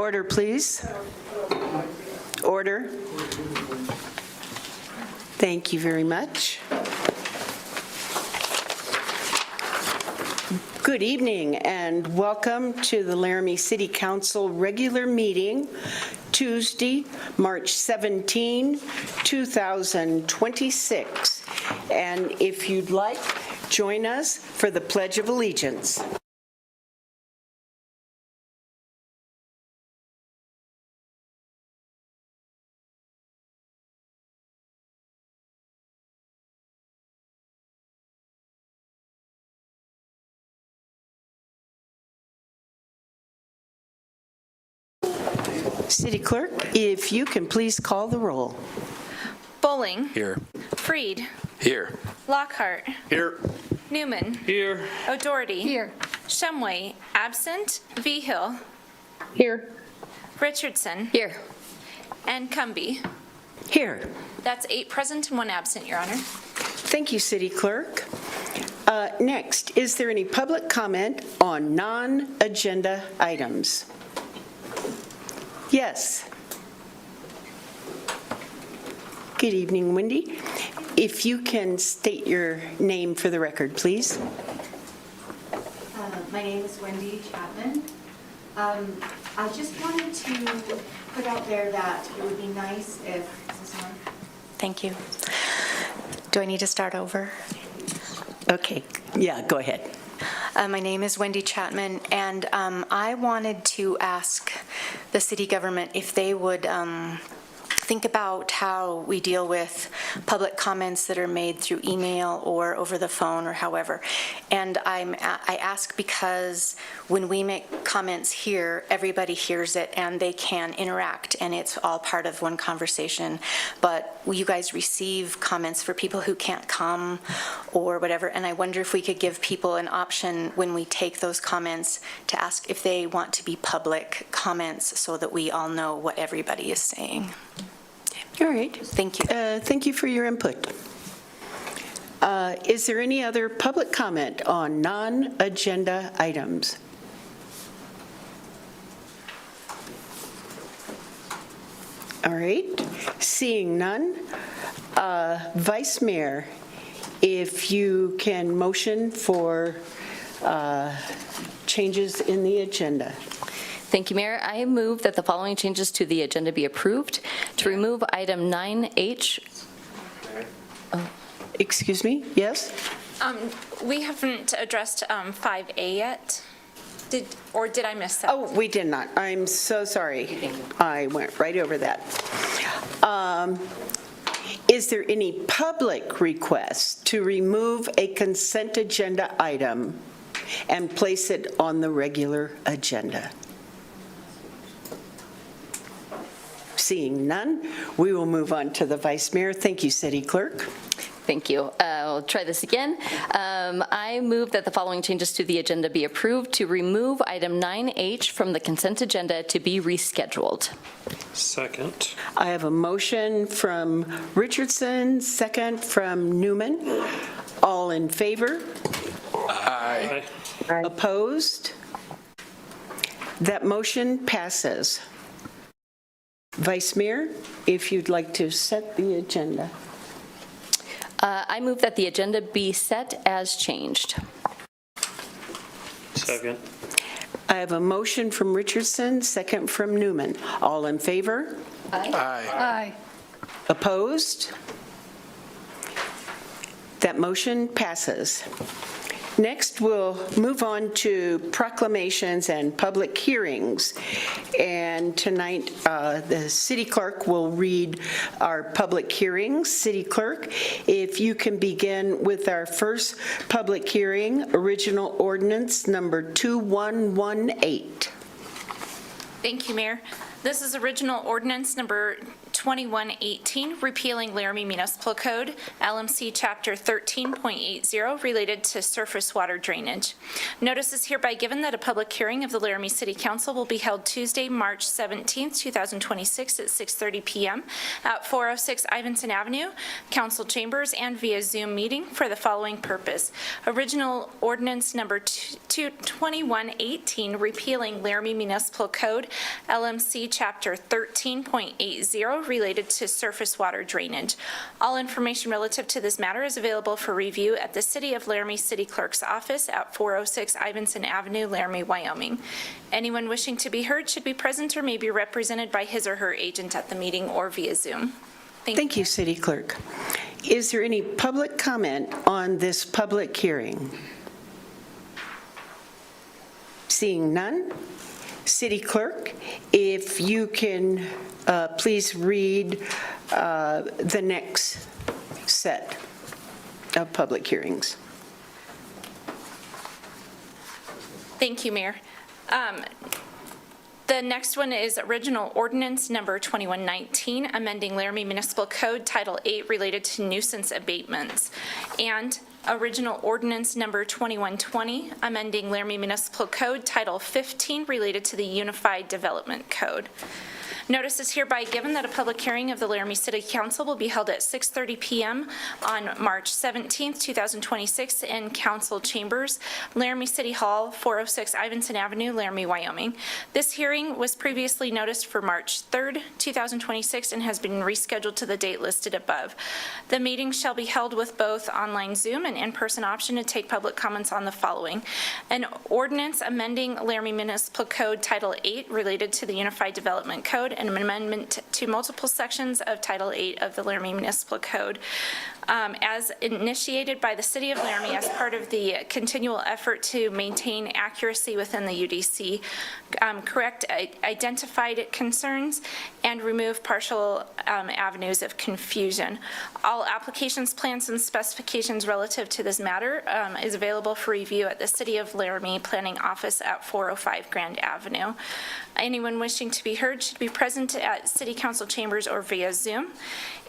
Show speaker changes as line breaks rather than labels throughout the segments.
Order, please. Order. Thank you very much. Good evening and welcome to the Laramie City Council regular meeting, Tuesday, March 17, 2026. And if you'd like, join us for the Pledge of Allegiance. City Clerk, if you can please call the roll.
Bowling.
Here.
Freed.
Here.
Lockhart.
Here.
Newman.
Here.
O'Doherty. Here. Shumway. Absent. Vigil.
Here.
Richardson.
Here.
And Cumby.
Here.
That's 8 present and 1 absent, Your Honor.
Thank you, City Clerk. Next, is there any public comment on non-agenda items? Yes. Good evening, Wendy. If you can state your name for the record, please.
My name is Wendy Chapman. I just wanted to put out there that it would be nice if, is this on?
Thank you. Do I need to start over?
Okay, yeah, go ahead.
My name is Wendy Chapman, and I wanted to ask the city government if they would think about how we deal with public comments that are made through email or over the phone or however. And I ask because when we make comments here, everybody hears it and they can interact and it's all part of one conversation. But you guys receive comments for people who can't come or whatever, and I wonder if we could give people an option when we take those comments to ask if they want to be public comments so that we all know what everybody is saying.
All right.
Thank you.
Thank you for your input. Is there any other public comment on non-agenda items? All right. Seeing none, Vice Mayor, if you can motion for changes in the agenda.
Thank you, Mayor. I move that the following changes to the agenda be approved. To remove item 9H.
Excuse me? Yes?
We haven't addressed 5A yet. Did I miss that?
Oh, we did not. I'm so sorry. I went right over that. Is there any public request to remove a consent agenda item and place it on the regular agenda? Seeing none, we will move on to the Vice Mayor. Thank you, City Clerk.
Thank you. I'll try this again. I move that the following changes to the agenda be approved. To remove item 9H from the consent agenda to be rescheduled.
Second.
I have a motion from Richardson, second from Newman. All in favor?
Aye.
Opposed? That motion passes. Vice Mayor, if you'd like to set the agenda.
I move that the agenda be set as changed.
Second.
I have a motion from Richardson, second from Newman. All in favor?
Aye.
Opposed? That motion passes. Next, we'll move on to proclamations and public hearings. And tonight, the City Clerk will read our public hearings. City Clerk, if you can begin with our first public hearing, Original Ordinance Number 2118.
Thank you, Mayor. This is original ordinance number 2118, repealing Laramie Municipal Code, LMC Chapter 13.80, related to surface water drainage. Notice is hereby given that a public hearing of the Laramie City Council will be held Tuesday, March 17th, 2026 at 6:30 p.m. at 406 Ivinson Avenue, Council Chambers, and via Zoom meeting for the following purpose. Original ordinance number 2118, repealing Laramie Municipal Code, LMC Chapter 13.80, related to surface water drainage. All information relative to this matter is available for review at the City of Laramie City Clerk's office at 406 Ivinson Avenue, Laramie, Wyoming. Anyone wishing to be heard should be present or may be represented by his or her agent at the meeting or via Zoom.
Thank you, City Clerk. Is there any public comment on this public hearing? Seeing none, City Clerk, if you can please read the next set of public hearings.
Thank you, Mayor. The next one is original ordinance number 2119, amending Laramie Municipal Code Title 8 related to nuisance abatements, and original ordinance number 2120, amending Laramie Municipal Code Title 15 related to the Unified Development Code. Notice is hereby given that a public hearing of the Laramie City Council will be held at 6:30 p.m. on March 17th, 2026 in Council Chambers, Laramie City Hall, 406 Ivinson Avenue, Laramie, Wyoming. This hearing was previously noticed for March 3rd, 2026 and has been rescheduled to the date listed above. The meeting shall be held with both online Zoom and in-person option to take public comments on the following: an ordinance amending Laramie Municipal Code Title 8 related to the Unified Development Code, and an amendment to multiple sections of Title 8 of the Laramie Municipal Code, as initiated by the City of Laramie as part of the continual effort to maintain accuracy within the UDC, correct identified concerns, and remove partial avenues of confusion. All applications, plans, and specifications relative to this matter is available for review at the City of Laramie Planning Office at 405 Grand Avenue. Anyone wishing to be heard should be present at City Council Chambers or via Zoom.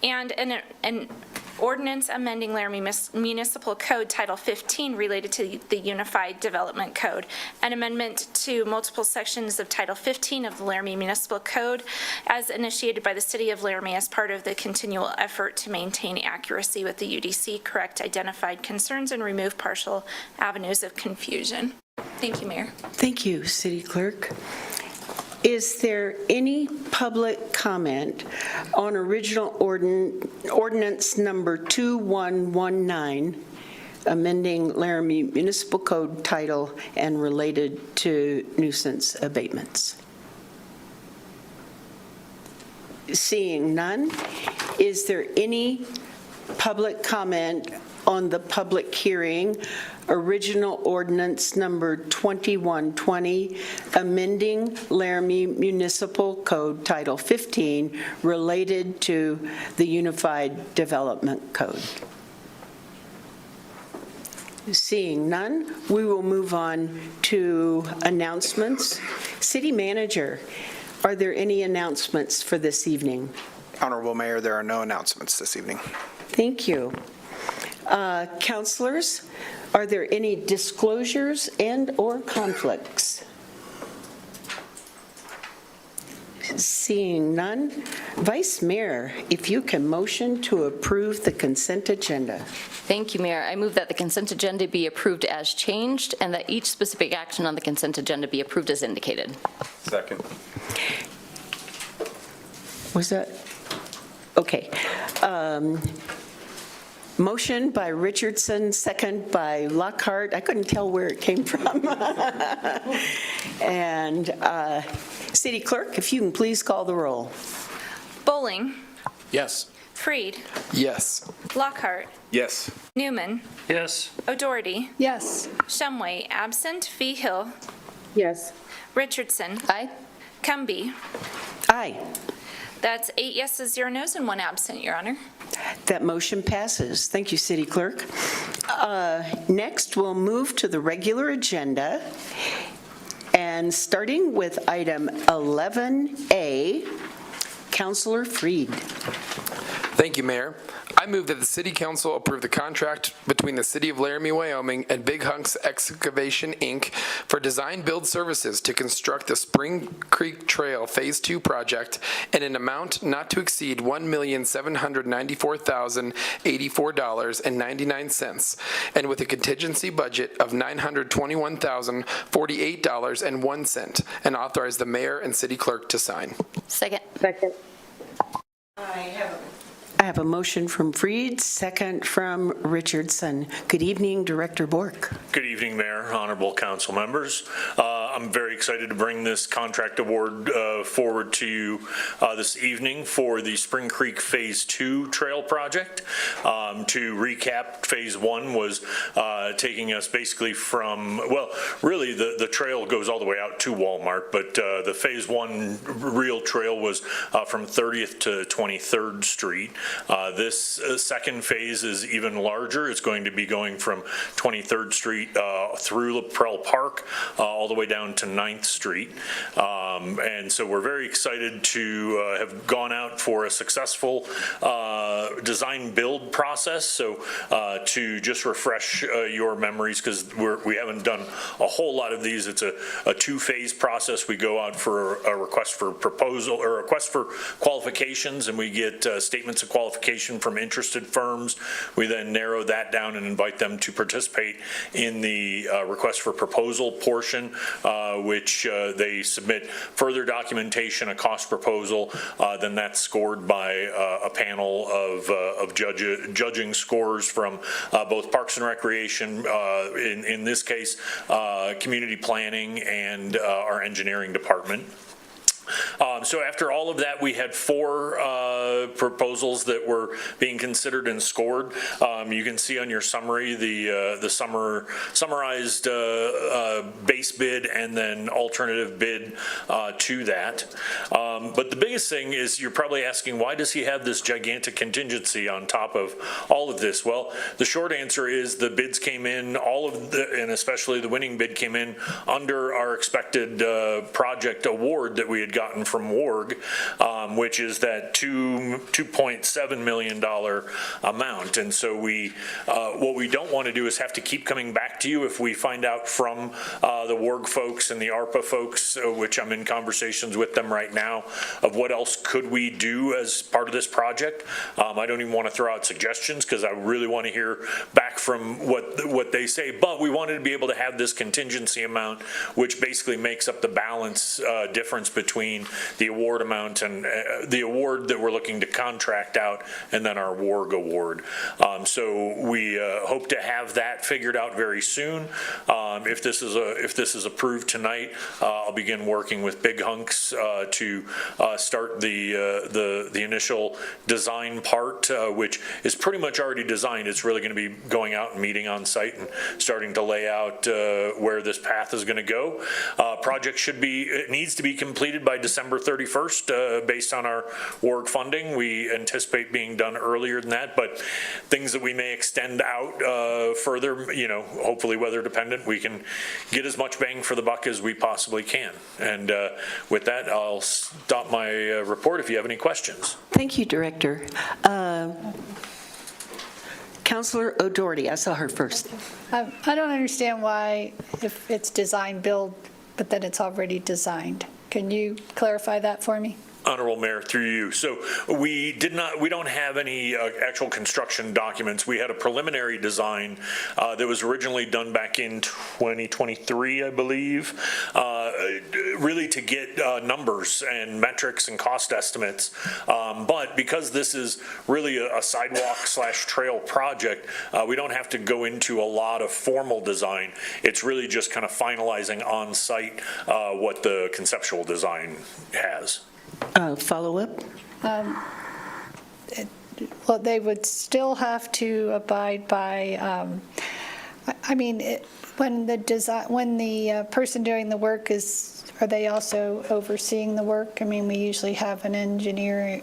And an ordinance amending Laramie Municipal Code Title 15 related to the Unified Development Code, an amendment to multiple sections of Title 15 of the Laramie Municipal Code as initiated by the City of Laramie as part of the continual effort to maintain accuracy with the UDC, correct identified concerns, and remove partial avenues of confusion. Thank you, Mayor.
Thank you, City Clerk. Is there any public comment on original ordinance number 2119, amending Laramie Municipal Code title and related to nuisance abatements? Seeing none, is there any public comment on the public hearing, original ordinance number 2120, amending Laramie Municipal Code Title 15 related to the Unified Development Code? Seeing none, we will move on to announcements. City Manager, are there any announcements for this evening?
Honorable Mayor, there are no announcements this evening.
Thank you. Councilors, are there any disclosures and/or conflicts? Seeing none, Vice Mayor, if you can motion to approve the consent agenda.
Thank you, Mayor. I move that the consent agenda be approved as changed and that each specific action on the consent agenda be approved as indicated.
Second.
Was that? Okay. Motion by Richardson, second by Lockhart. I couldn't tell where it came from. And City Clerk, if you can please call the roll.
Bowling.
Yes.
Freed.
Yes.
Lockhart.
Yes.
Newman.
Yes.
O'Doherty.
Yes.
Shumway, absent. Fee Hill.
Yes.
Richardson.
Aye.
Cumby.
Aye.
That's 8 yeses, 0 nos, and 1 absent, Your Honor.
That motion passes. Thank you, City Clerk. Next, we'll move to the regular agenda. And starting with item 11A, Counselor Freed.
Thank you, Mayor. I move that the City Council approve the contract between the City of Laramie, Wyoming and Big Hunks Excavation, Inc. for design-build services to construct the Spring Creek Trail Phase 2 project in an amount not to exceed $1,794,084.99 and with a contingency budget of $921,048.01 and authorize the mayor and city clerk to sign.
Second.
I have a motion from Freed, second from Richardson. Good evening, Director Bork.
Good evening, Mayor, honorable council members. I'm very excited to bring this contract award forward to you this evening for the Spring Creek Phase 2 trail project. To recap, Phase 1 was taking us basically from, well, really the trail goes all the way out to Walmart, but the Phase 1 real trail was from 30th to 23rd Street. This second phase is even larger. It's going to be going from 23rd Street through Laprelle Park all the way down to 9th Street. And so we're very excited to have gone out for a successful design build process. So to just refresh your memories, because we haven't done a whole lot of these, it's a two-phase process. We go out for a request for proposal or request for qualifications, and we get statements of qualification from interested firms. We then narrow that down and invite them to participate in the request for proposal portion, which they submit further documentation, a cost proposal, then that's scored by a panel of judging scores from both Parks and Recreation, in this case, community planning, and our engineering department. So after all of that, we had 4 proposals that were being considered and scored. You can see on your summary the summarized base bid and then alternative bid to that. But the biggest thing is you're probably asking, why does he have this gigantic contingency on top of all of this? Well, the short answer is the bids came in, and especially the winning bid came in under our expected project award that we had gotten from WARG, which is that $2.7 million amount. And so what we don't want to do is have to keep coming back to you if we find out from the WARG folks and the ARPA folks, which I'm in conversations with them right now, of what else could we do as part of this project. I don't even want to throw out suggestions because I really want to hear back from what they say, but we wanted to be able to have this contingency amount, which basically makes up the balance difference between the award amount and the award that we're looking to contract out and then our WARG award. So we hope to have that figured out very soon. If this is approved tonight, I'll begin working with Big Hunks to start the initial design part, which is pretty much already designed. It's really going to be going out and meeting on site and starting to lay out where this path is going to go. Project needs to be completed by December 31st based on our WARG funding. We anticipate being done earlier than that, but things that we may extend out further, hopefully weather dependent, we can get as much bang for the buck as we possibly can. And with that, I'll stop my report if you have any questions.
Thank you, Director. Councilor O'Doherty, I saw her first.
I don't understand why, if it's design build, but then it's already designed. Can you clarify that for me?
Honorable Mayor, through you. So we don't have any actual construction documents. We had a preliminary design that was originally done back in 2023, I believe, really to get numbers and metrics and cost estimates. But because this is really a sidewalk/trail project, we don't have to go into a lot of formal design. It's really just kind of finalizing on site what the conceptual design has.
Follow-up?
Well, they would still have to abide by, when the person doing the work are they also overseeing the work? I mean, we usually have an engineer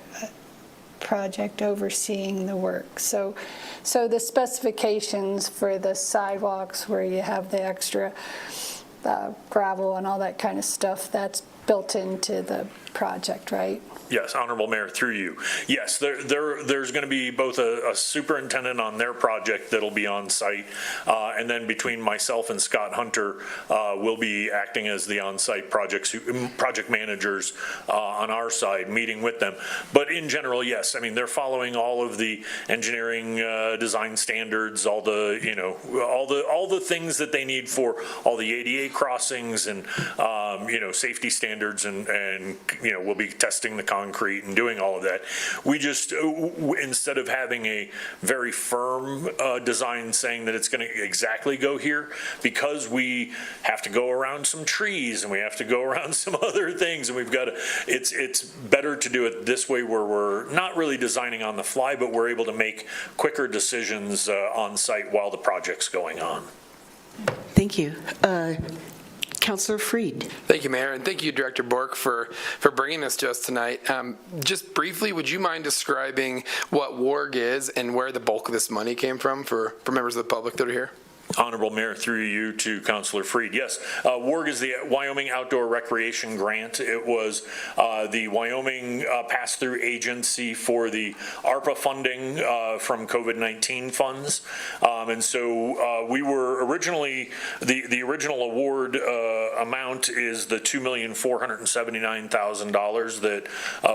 project overseeing the work. So the specifications for the sidewalks where you have the extra gravel and all that kind of stuff, that's built into the project, right?
Yes, Honorable Mayor, through you. Yes, there's going to be both a superintendent on their project that'll be on site, and then between myself and Scott Hunter, we'll be acting as the on-site project managers on our side, meeting with them. But in general, yes, I mean, they're following all of the engineering design standards, all the things that they need for all the ADA crossings and safety standards, and we'll be testing the concrete and doing all of that. We just, instead of having a very firm design saying that it's going to exactly go here, because we have to go around some trees and we have to go around some other things, and we've got to, it's better to do it this way, where we're not really designing on the fly, but we're able to make quicker decisions on site while the project's going on.
Thank you. Councilor Freed.
Thank you, Mayor, and thank you, Director Bork, for bringing this to us tonight. Just briefly, would you mind describing what WARG is and where the bulk of this money came from for members of the public that are here?
Honorable Mayor, through you to Councilor Freed. Yes, WARG is the Wyoming Outdoor Recreation Grant. It was the Wyoming pass-through agency for the ARPA funding from COVID-19 funds. And so we were originally, the original award amount is the $2,479,000 that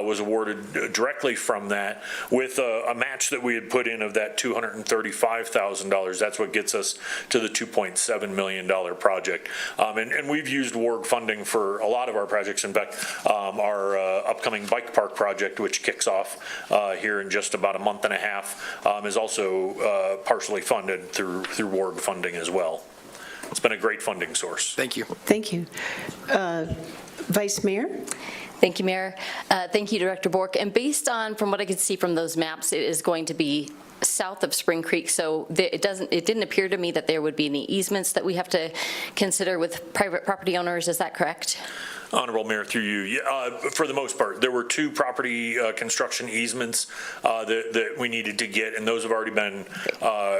was awarded directly from that, with a match that we had put in of that $235,000. That's what gets us to the $2.7 million project. And we've used WARG funding for a lot of our projects. In fact, our upcoming bike park project, which kicks off here in just about a month and a half, is also partially funded through WARG funding as well. It's been a great funding source.
Thank you.
Thank you. Vice Mayor?
Thank you, Mayor. Thank you, Director Bork. And based on, from what I could see from those maps, it is going to be south of Spring Creek, so it didn't appear to me that there would be any easements that we have to consider with private property owners. Is that correct?
Honorable Mayor, through you, for the most part, there were 2 property construction easements that we needed to get, and those have already been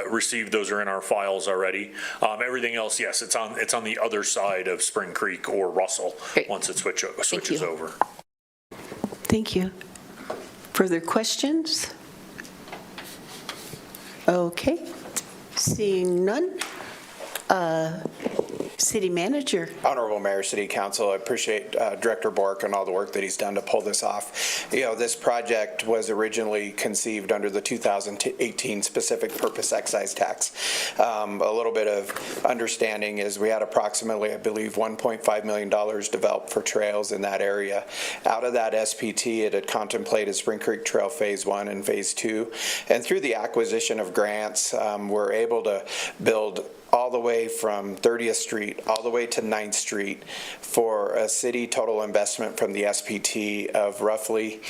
received. Those are in our files already. Everything else, yes, it's on the other side of Spring Creek or Russell.
Great.
Once it switches over.
Thank you. Further questions? Okay. Seeing none. City Manager.
Honorable Mayor, City Council, I appreciate Director Bork and all the work that he's done to pull this off. This project was originally conceived under the 2018 specific purpose excise tax. A little bit of understanding is we had approximately, I believe, $1.5 million developed for trails in that area. Out of that SPT, it had contemplated Spring Creek Trail Phase 1 and Phase 2. And through the acquisition of grants, we're able to build all the way from 30th Street all the way to 9th Street for a city total investment from the SPT of roughly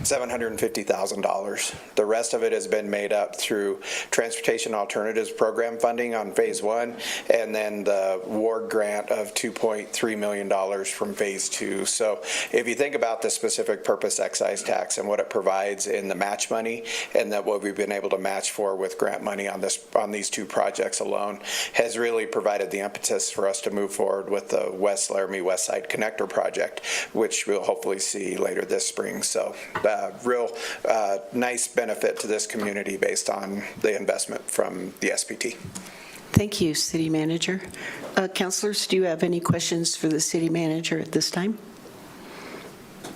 $750,000. The rest of it has been made up through Transportation Alternatives Program funding on Phase 1, and then the WARG grant of $2.3 million from Phase 2. So if you think about the specific purpose excise tax and what it provides in the match money, and that what we've been able to match for with grant money on these 2 projects alone, has really provided the impetus for us to move forward with the West Laramie West Side Connector project, which we'll hopefully see later this spring. So real nice benefit to this community based on the investment from the SPT.
Thank you, City Manager. Councilors, do you have any questions for the City Manager at this time?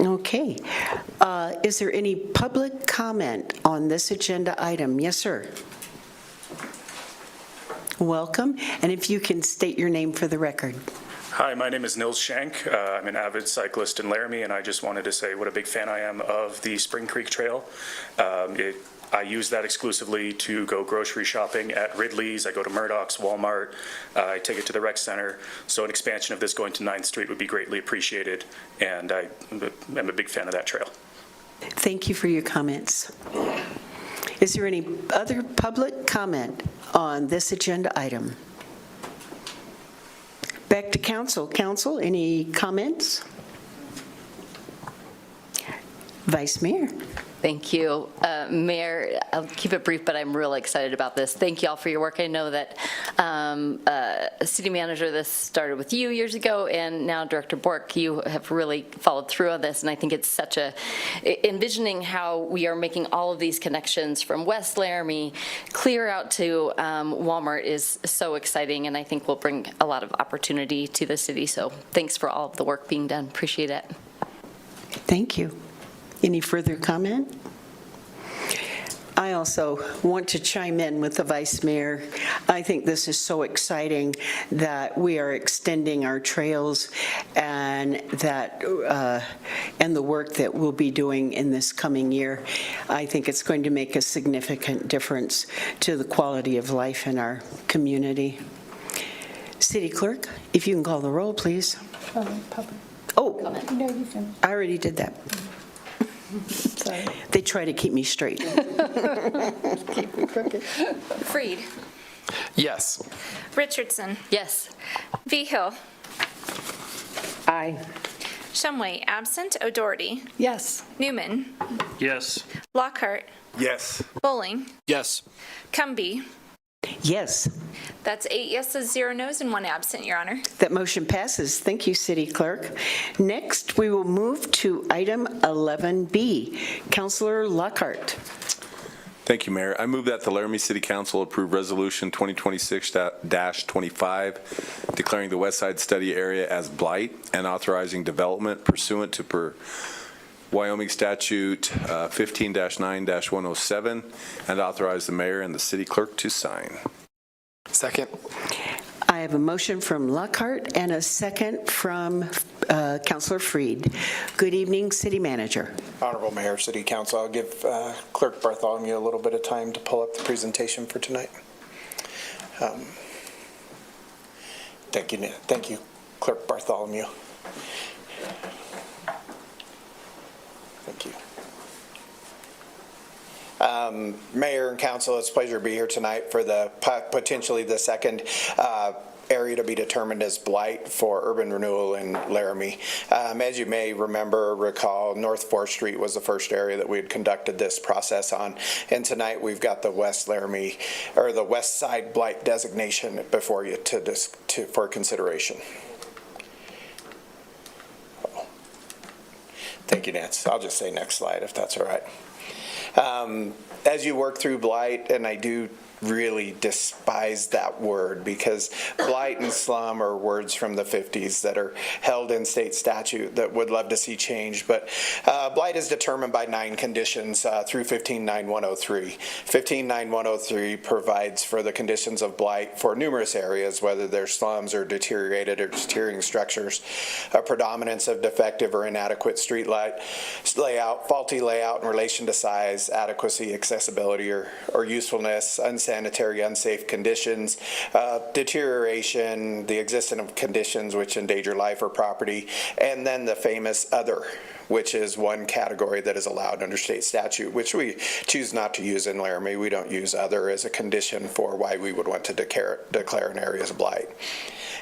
Okay. Is there any public comment on this agenda item? Yes, sir. Welcome, and if you can state your name for the record.
Hi, my name is Nils Shank. I'm an avid cyclist in Laramie, and I just wanted to say what a big fan I am of the Spring Creek Trail. I use that exclusively to go grocery shopping at Ridley's. I go to Murdoch's, Walmart. I take it to the rec center. So an expansion of this going to 9th Street would be greatly appreciated, and I'm a big fan of that trail.
Thank you for your comments. Is there any other public comment on this agenda item? Back to council. Council, any comments? Vice Mayor.
Thank you. Mayor, I'll keep it brief, but I'm really excited about this. Thank you all for your work. I know that City Manager, this started with you years ago, and now Director Bork, you have really followed through on this, and I think it's such a, envisioning how we are making all of these connections from West Laramie clear out to Walmart is so exciting, and I think will bring a lot of opportunity to the city. So thanks for all of the work being done. Appreciate it.
Thank you. Any further comment? I also want to chime in with the Vice Mayor. I think this is so exciting that we are extending our trails and that and the work that we'll be doing in this coming year. I think it's going to make a significant difference to the quality of life in our community. City Clerk, if you can call the roll, please. Oh,
No, you can.
I already did that.
Sorry.
They try to keep me straight.
Freed.
Yes.
Richardson.
Yes.
Vigil.
Aye.
Shumway, absent. O'Doherty.
Yes.
Newman.
Yes.
Lockhart.
Yes.
Bowling.
Yes.
Cumby.
Yes,
That's 8 yeses, 0 nos, and 1 absent, Your Honor.
that motion passes. Thank you, City Clerk. Next, we will move to item 11B. Councilor Lockhart.
Thank you, Mayor. I move that the Laramie City Council approve Resolution 2026-25, declaring the West Side Study Area as blight and authorizing development pursuant to Wyoming Statute 15-9-107, and authorize the mayor and the city clerk to sign.
Second.
I have a motion from Lockhart and a second from Councilor Freed. Good evening, City Manager.
Honorable Mayor, City Council, I'll give Clerk Bartholomew a little bit of time to pull up the presentation for tonight. Thank you, Clerk Bartholomew. Thank you. Mayor and Council, it's a pleasure to be here tonight for the potentially the second area to be determined as blight for urban renewal in Laramie. As you may recall, North 4th Street was the first area that we had conducted this process on, and tonight we've got the West Laramie, or the West Side blight designation before you for consideration. Thank you, Nance. I'll just say next slide if that's all right. As you work through blight, and I do really despise that word because blight and slum are words from the 50s that are held in state statute that would love to see changed. But blight is determined by 9 conditions through 15-9-103. 15-9-103 provides for the conditions of blight for numerous areas, whether they're slums or deteriorated or deteriorating structures, a predominance of defective or inadequate street layout, faulty layout in relation to size, adequacy, accessibility, or usefulness, unsanitary, unsafe conditions, deterioration, the existence of conditions which endanger life or property, and then the famous other, which is one category that is allowed under state statute, which we choose not to use in Laramie. We don't use other as a condition for why we would want to declare an area as blight.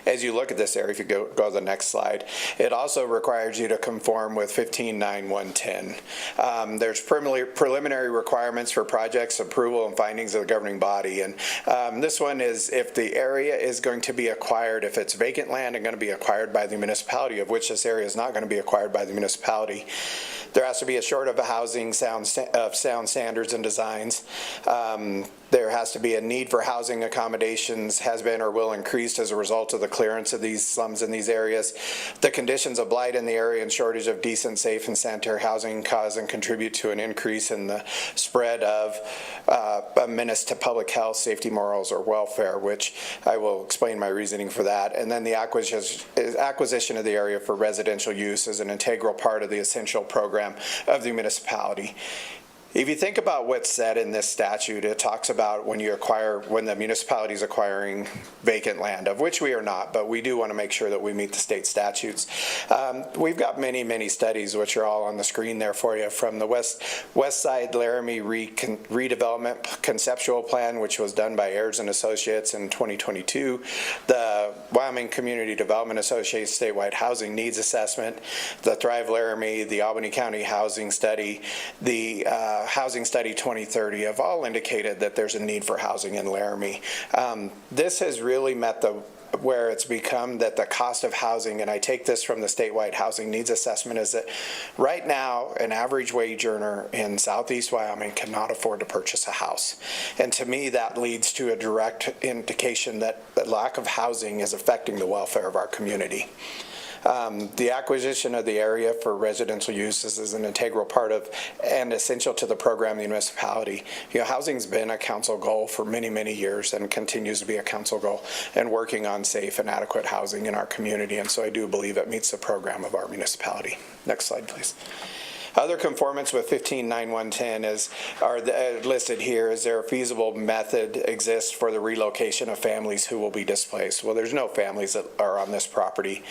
As you look at this area, if you go to the next slide, it also requires you to conform with 15-9-110. There's preliminary requirements for projects, approval, and findings of the governing body. And this one is if the area is going to be acquired, if it's vacant land and going to be acquired by the municipality, of which this area is not going to be acquired by the municipality, there has to be a short of a housing sound standards and designs. There has to be a need for housing accommodations has been or will increase as a result of the clearance of these slums in these areas. The conditions of blight in the area and shortage of decent, safe, and sanitary housing cause and contribute to an increase in the spread of a menace to public health, safety, morals, or welfare, which I will explain my reasoning for that. And then the acquisition of the area for residential use is an integral part of the essential program of the municipality. If you think about what's said in this statute, it talks about when the municipality is acquiring vacant land, of which we are not, but we do want to make sure that we meet the state statutes. We've got many studies, which are all on the screen there for you, from the West Side Laramie redevelopment conceptual plan, which was done by Ayers and Associates in 2022, the Wyoming Community Development Associates statewide housing needs assessment, the Thrive Laramie, the Albany County Housing Study, the Housing Study 2030 have all indicated that there's a need for housing in Laramie. This has really met where it's become that the cost of housing, and I take this from the statewide housing needs assessment, is that right now an average wage earner in southeast Wyoming cannot afford to purchase a house. And to me, that leads to a direct indication that the lack of housing is affecting the welfare of our community. The acquisition of the area for residential uses is an integral part of and essential to the program of the municipality. Housing's been a council goal for many years and continues to be a council goal, and working on safe and adequate housing in our community. And so I do believe it meets the program of our municipality. Next slide, please. Other conformance with 15.9.110 are listed here. Is there a feasible method exists for the relocation of families who will be displaced? Well, there's no families that are on this property.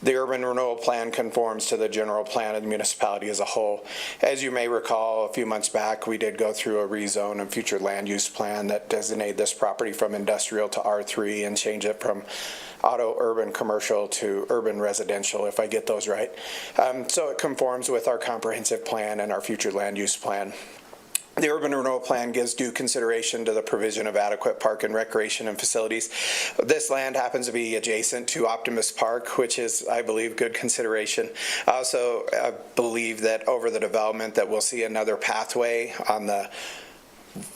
The urban renewal plan conforms to the general plan of the municipality as a whole. As you may recall, a few months back, we did go through a rezone and future land use plan that designated this property from industrial to R3 and change it from auto urban commercial to urban residential, if I get those right. So it conforms with our comprehensive plan and our future land use plan. The urban renewal plan gives due consideration to the provision of adequate park and recreation and facilities. This land happens to be adjacent to Optimus Park, which is, I believe, good consideration. I also believe that over the development that we'll see another pathway on the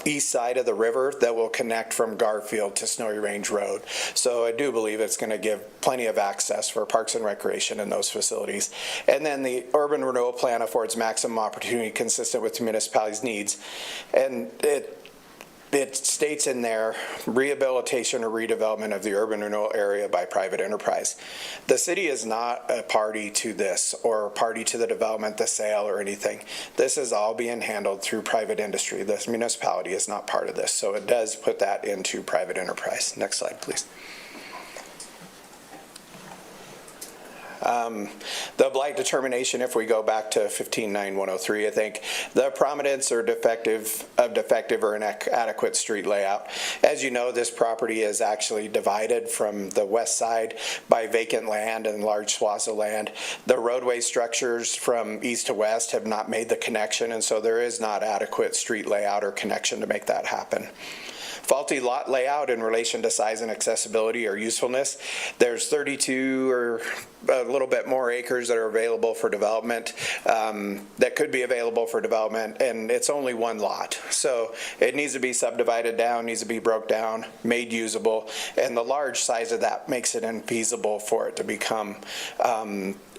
east side of the river that will connect from Garfield to Snowy Range Road. So I do believe it's going to give plenty of access for parks and recreation in those facilities. And then the urban renewal plan affords maximum opportunity consistent with the municipality's needs. And it states in there rehabilitation or redevelopment of the urban renewal area by private enterprise. The city is not a party to this or a party to the development, the sale, or anything. This is all being handled through private industry. This municipality is not part of this, so it does put that into private enterprise. Next slide, please. The blight determination, if we go back to 15.9.103, I think the prominence or defective or inadequate street layout. As you know, this property is actually divided from the west side by vacant land and large swaths of land. The roadway structures from east to west have not made the connection, and so there is not adequate street layout or connection to make that happen. Faulty lot layout in relation to size and accessibility or usefulness. There's 32 or a little bit more acres that are available for development, that could be available for development, and it's only one lot. So it needs to be subdivided down, needs to be broke down, made usable, and the large size of that makes it infeasible for it to become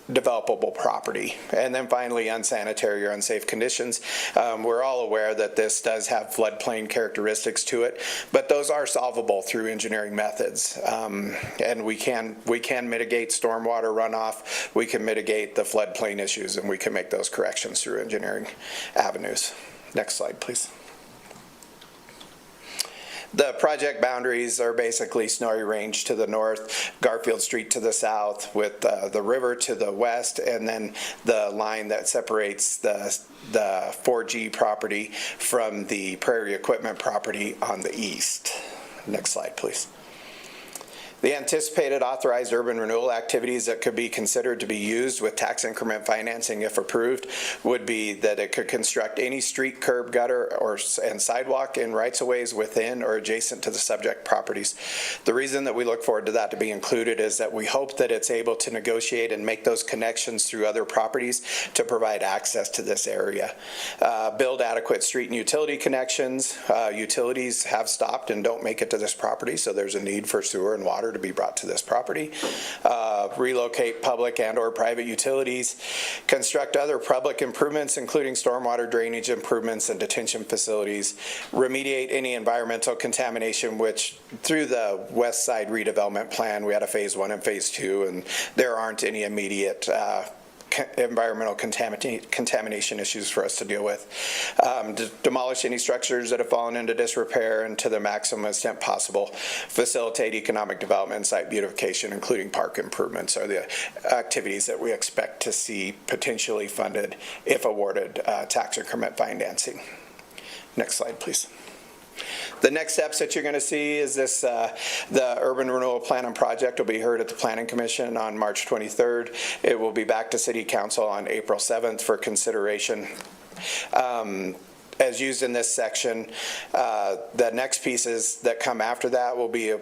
developable property. And then finally, unsanitary or unsafe conditions. We're all aware that this does have floodplain characteristics to it, but those are solvable through engineering methods. And we can mitigate stormwater runoff, we can mitigate the floodplain issues, and we can make those corrections through engineering avenues. Next slide, please. The project boundaries are basically Snowy Range to the north, Garfield Street to the south, with the river to the west, and then the line that separates the 4G property from the Prairie Equipment property on the east. Next slide, please. The anticipated authorized urban renewal activities that could be considered to be used with tax increment financing if approved would be that it could construct any street, curb, gutter, and sidewalk in rights-of-ways within or adjacent to the subject properties. The reason that we look forward to that to be included is that we hope that it's able to negotiate and make those connections through other properties to provide access to this area. Build adequate street and utility connections. Utilities have stopped and don't make it to this property, so there's a need for sewer and water to be brought to this property. Relocate public and or private utilities. Construct other public improvements, including stormwater drainage improvements and detention facilities. Remediate any environmental contamination, which through the west side redevelopment plan, we had a phase 1 and phase 2, and there aren't any immediate environmental contamination issues for us to deal with. Demolish any structures that have fallen into disrepair and to the maximum extent possible. Facilitate economic development and site beautification, including park improvements, are the activities that we expect to see potentially funded if awarded tax increment financing. Next slide, please. The next steps that you're going to see is this, the Urban Renewal Plan and Project will be heard at the Planning Commission on March 23rd. It will be back to City Council on April 7th for consideration. As used in this section, the next pieces that come after that will be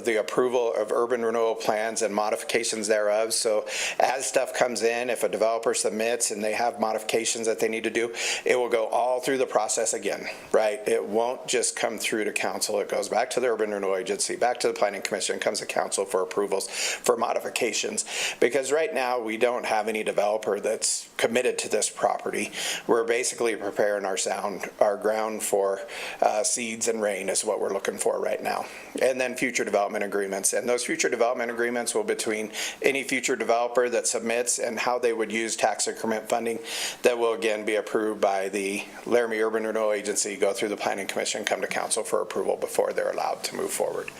the approval of urban renewal plans and modifications thereof. So as stuff comes in, if a developer submits and they have modifications that they need to do, it will go all through the process again, right? It won't just come through to council. It goes back to the Urban Renewal Agency, back to the Planning Commission, comes to council for approvals for modifications. Because right now we don't have any developer that's committed to this property. We're basically preparing our ground for seeds and rain is what we're looking for right now. And then future development agreements. And those future development agreements will between any future developer that submits and how they would use tax increment funding that will again be approved by the Laramie Urban Renewal Agency, go through the Planning Commission, come to council for approval before they're allowed to move forward.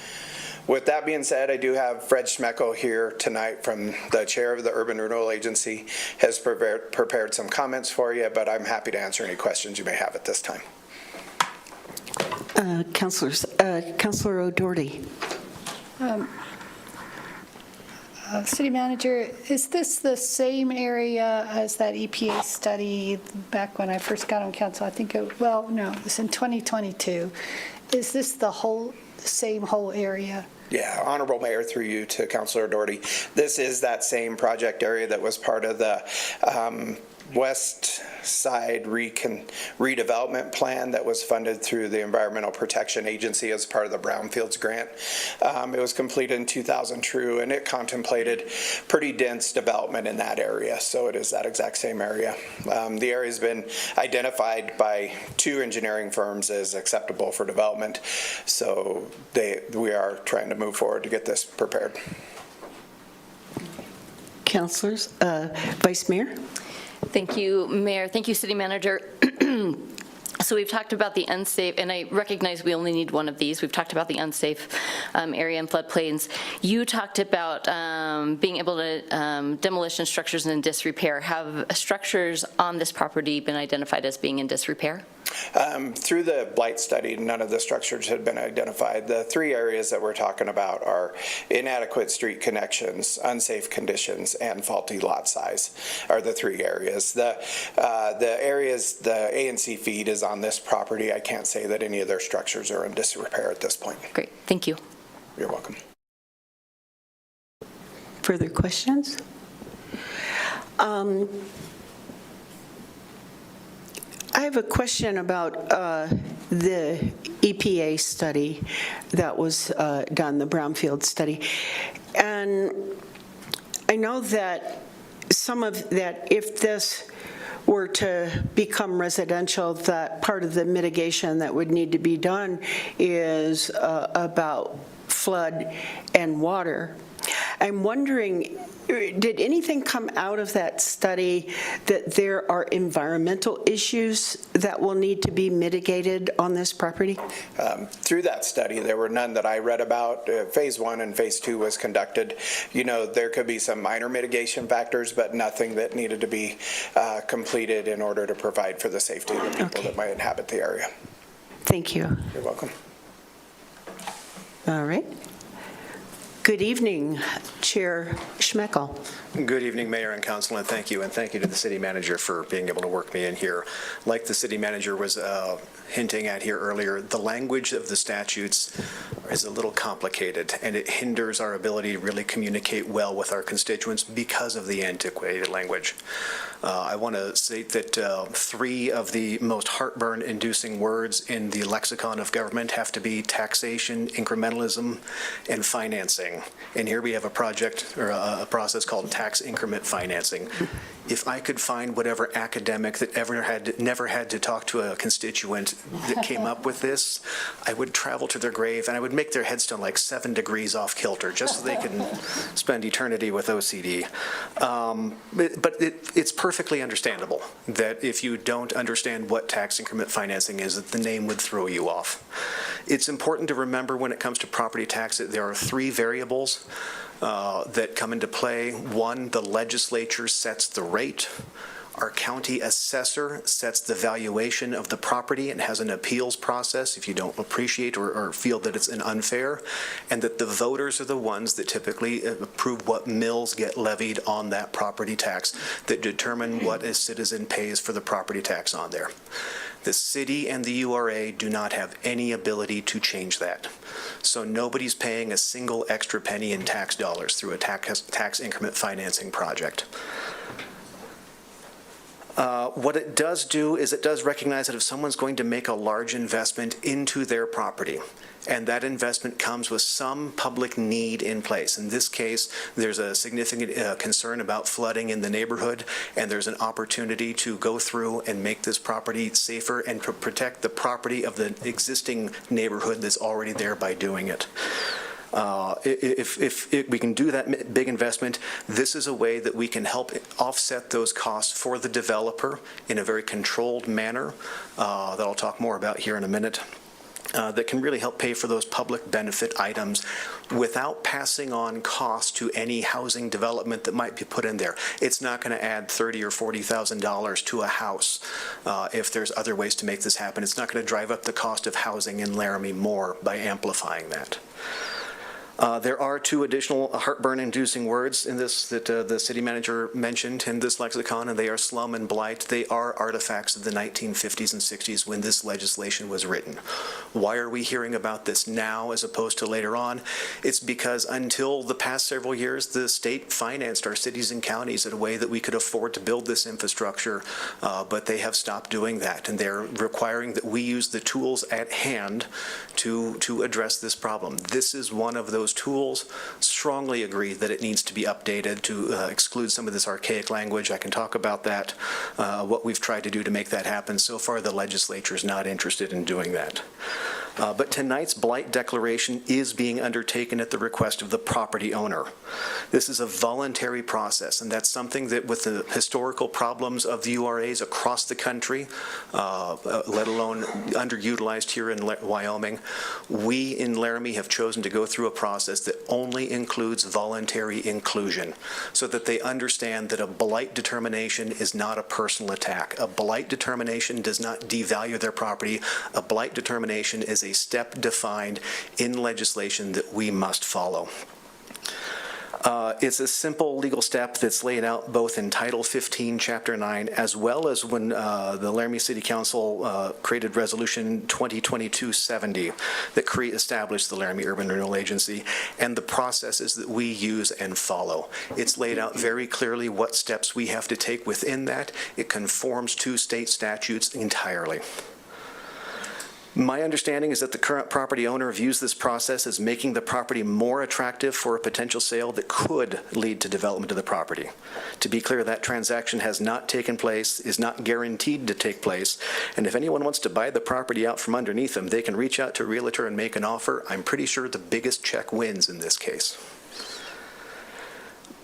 With that being said, I do have Fred Schmeckel here tonight from the chair of the Urban Renewal Agency, has prepared some comments for you, but I'm happy to answer any questions you may have at this time.
Councilor O'Doherty.
City Manager, is this the same area as that EPA study back when I first got on council? I think well, no, it was in 2022. Is this the same whole area?
Yeah, Honorable Mayor, through you to Councilor Doherty. This is that same project area that was part of the West Side redevelopment plan that was funded through the Environmental Protection Agency as part of the Brownfields grant. It was completed in 2000 true, and it contemplated pretty dense development in that area. So it is that exact same area. The area has been identified by 2 engineering firms as acceptable for development. So we are trying to move forward to get this prepared.
Councilors, Vice Mayor.
Thank you, Mayor. Thank you, City Manager. So we've talked about the unsafe, and I recognize we only need one of these. We've talked about the unsafe area and floodplains. You talked about being able to demolition structures in disrepair. Have structures on this property been identified as being in disrepair?
Through the blight study, none of the structures had been identified. The 3 areas that we're talking about are inadequate street connections, unsafe conditions, and faulty lot size are the 3 areas. The areas, the A&C feed is on this property. I can't say that any of their structures are in disrepair at this point.
Great, thank you.
You're welcome.
Further questions? I have a question about the EPA study that was done, the Brownfield study. And I know that some of that, if this were to become residential, that part of the mitigation that would need to be done is about flood and water. I'm wondering, did anything come out of that study that there are environmental issues that will need to be mitigated on this property?
Through that study, there were none that I read about. Phase 1 and Phase 2 was conducted. You know, there could be some minor mitigation factors, but nothing that needed to be completed in order to provide for the safety of the people that might inhabit the area.
Thank you.
You're welcome.
All right. Good evening, Chair Schmeckel.
Good evening, Mayor and Council, and thank you to the City Manager for being able to work me in here. Like the City Manager was hinting at here earlier, the language of the statutes is a little complicated, and it hinders our ability to really communicate well with our constituents because of the antiquated language. I want to state that 3 of the most heartburn-inducing words in the lexicon of government have to be taxation, incrementalism, and financing. financing. And here we have a project or a process called tax increment financing. If I could find whatever academic that never had to talk to a constituent that came up with this, I would travel to their grave and I would make their headstone like 7 degrees off kilter just so they can spend eternity with OCD. But it's perfectly understandable that if you don't understand what tax increment financing is, that the name would throw you off. It's important to remember when it comes to property tax that there are 3 variables that come into play. One, the legislature sets the rate. Our county assessor sets the valuation of the property and has an appeals process if you don't appreciate or feel that it's unfair, and that the voters are the ones that typically approve what mills get levied on that property tax that determine what a citizen pays for the property tax on there. The city and the URA do not have any ability to change that. So nobody's paying a single extra penny in tax dollars through a tax increment financing project. What it does do is it does recognize that if someone's going to make a large investment into their property, and that investment comes with some public need in place. In this case, there's a significant concern about flooding in the neighborhood, and there's an opportunity to go through and make this property safer and to protect the property of the existing neighborhood that's already there by doing it. If we can do that big investment, this is a way that we can help offset those costs for the developer in a very controlled manner that I'll talk more about here in a minute. That can really help pay for those public benefit items without passing on costs to any housing development that might be put in there. It's not going to add $30,000 or $40,000 to a house if there's other ways to make this happen. It's not going to drive up the cost of housing in Laramie more by amplifying that. There are 2 additional heartburn-inducing words in this that the city manager mentioned in this lexicon, and they are slum and blight. They are artifacts of the 1950s and 60s when this legislation was written. Why are we hearing about this now as opposed to later on? It's because until the past several years, the state financed our cities and counties in a way that we could afford to build this infrastructure, but they have stopped doing that, and they're requiring that we use the tools at hand to address this problem. This is one of those tools. Strongly agree that it needs to be updated to exclude some of this archaic language. I can talk about that, what we've tried to do to make that happen. So far, the legislature is not interested in doing that. But tonight's blight declaration is being undertaken at the request of the property owner. This is a voluntary process, and that's something that with the historical problems of the URAs across the country, let alone underutilized here in Wyoming, we in Laramie have chosen to go through a process that only includes voluntary inclusion so that they understand that a blight determination is not a personal attack. A blight determination does not devalue their property. A blight determination is a step defined in legislation that we must follow. It's a simple legal step that's laid out both in Title 15, Chapter 9, as well as when the Laramie City Council created Resolution 2022-70 that established the Laramie Urban Renewal Agency, and the processes that we use and follow. It's laid out very clearly what steps we have to take within that. It conforms to state statutes entirely. My understanding is that the current property owner views this process as making the property more attractive for a potential sale that could lead to development of the property. To be clear, that transaction has not taken place, is not guaranteed to take place, and if anyone wants to buy the property out from underneath them, they can reach out to a realtor and make an offer. I'm pretty sure the biggest check wins in this case.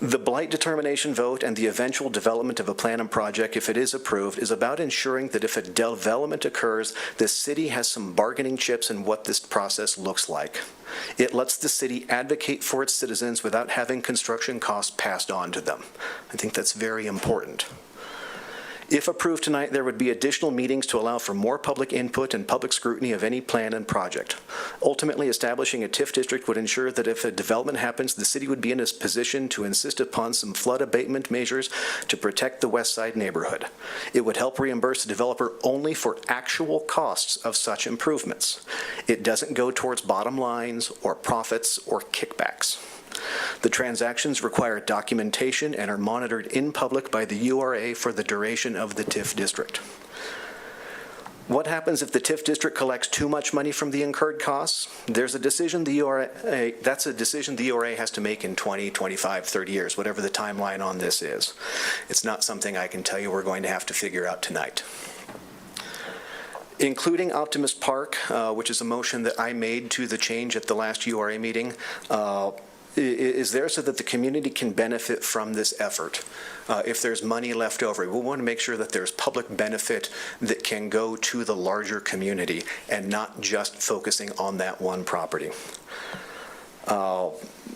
The blight determination vote and the eventual development of a plan and project, if it is approved, is about ensuring that if a development occurs, the city has some bargaining chips in what this process looks like. It lets the city advocate for its citizens without having construction costs passed on to them. I think that's very important. If approved tonight, there would be additional meetings to allow for more public input and public scrutiny of any plan and project. Ultimately, establishing a TIF district would ensure that if a development happens, the city would be in a position to insist upon some flood abatement measures to protect the west side neighborhood. It would help reimburse the developer only for actual costs of such improvements. It doesn't go towards bottom lines or profits or kickbacks. The transactions require documentation and are monitored in public by the URA for the duration of the TIF district. What happens if the TIF district collects too much money from the incurred costs? There's a decision the URA, that's a decision the URA has to make in 20, 25, 30 years, whatever the timeline on this is. It's not something I can tell you we're going to have to figure out tonight. Including Optimist Park, which is a motion that I made to the change at the last URA meeting, is there so that the community can benefit from this effort. If there's money left over, we want to make sure that there's public benefit that can go to the larger community and not just focusing on that one property.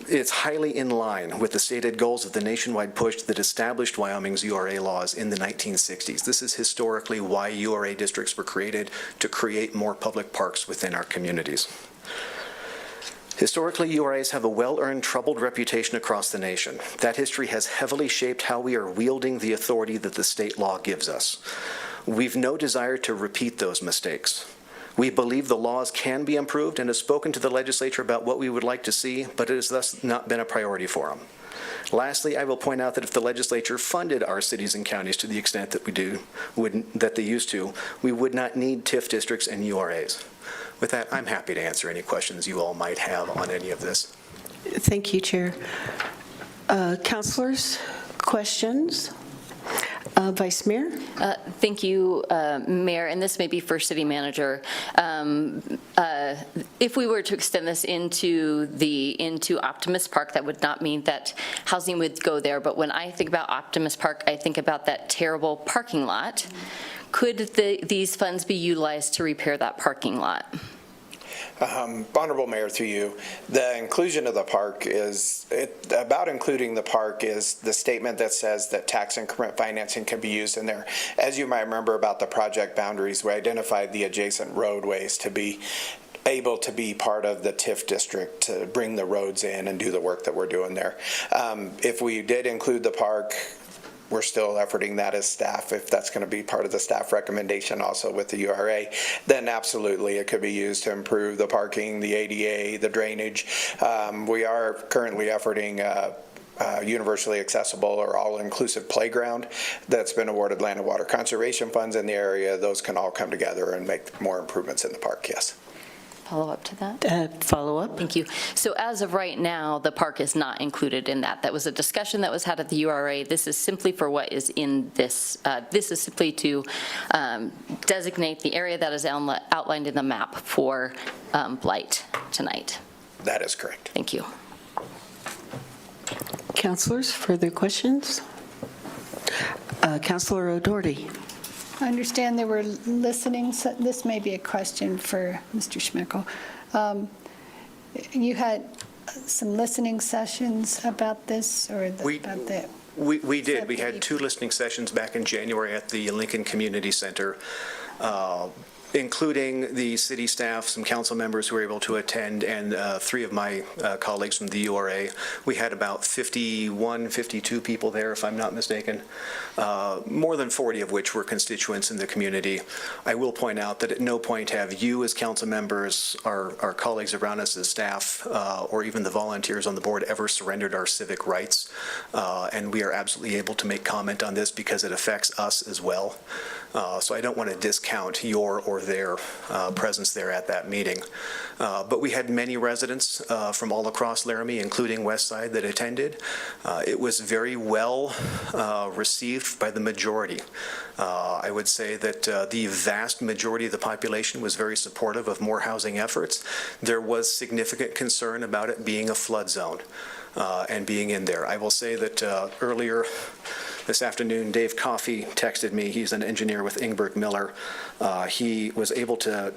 It's highly in line with the stated goals of the nationwide push that established Wyoming's URA laws in the 1960s. This is historically why URA districts were created, to create more public parks within our communities. Historically, URAs have a well-earned troubled reputation across the nation. That history has heavily shaped how we are wielding the authority that the state law gives us. We've no desire to repeat those mistakes. We believe the laws can be improved and have spoken to the legislature about what we would like to see, but it has thus not been a priority for them. Lastly, I will point out that if the legislature funded our cities and counties to the extent that that they used to, we would not need TIF districts and URAs. With that, I'm happy to answer any questions you all might have on any of this.
Thank you, Chair. Councilors, questions? Vice Mayor?
Thank you, Mayor, and this may be for City Manager. If we were to extend this into Optimist Park, that would not mean that housing would go there, but when I think about Optimist Park, I think about that terrible parking lot. Could these funds be utilized to repair that parking lot?
Honorable Mayor, through you, the inclusion of the park about including the park is the statement that says that tax increment financing can be used in there. As you might remember about the project boundaries, we identified the adjacent roadways to be able to be part of the TIF district to bring the roads in and do the work that we're doing there. If we did include the park, we're still efforting that as staff. If that's going to be part of the staff recommendation also with the URA, then absolutely it could be used to improve the parking, the ADA, the drainage. We are currently efforting universally accessible or all-inclusive playground that's been awarded land and water conservation funds in the area. Those can all come together and make more improvements in the park, yes.
Follow up to that?
Follow up.
Thank you. So as of right now, the park is not included in that. That was a discussion that was had at the URA. This is simply for what is in this. This is simply to designate the area that is outlined in the map for blight tonight.
That is correct.
Thank you.
Councilors, further questions? Councilor O'Doherty.
I understand there were listening, this may be a question for Mr. Schmickel. You had some listening sessions about this, or about that?
We did. We had 2 listening sessions back in January at the Lincoln Community Center, including the city staff, some council members who were able to attend, and 3 of my colleagues from the URA. We had about 51, 52 people there, if I'm not mistaken, more than 40 of which were constituents in the community. I will point out that at no point have you as council members, our colleagues around us as staff, or even the volunteers on the board ever surrendered our civic rights, and we are absolutely able to make comment on this because it affects us as well. So I don't want to discount your or their presence there at that meeting. But we had many residents from all across Laramie, including Westside, that attended. It was very well received by the majority. I would say that the vast majority of the population was very supportive of more housing efforts. There was significant concern about it being a flood zone and being in there. I will say that earlier this afternoon, Dave Coffey texted me. He's an engineer with Ingberg Miller. He was able to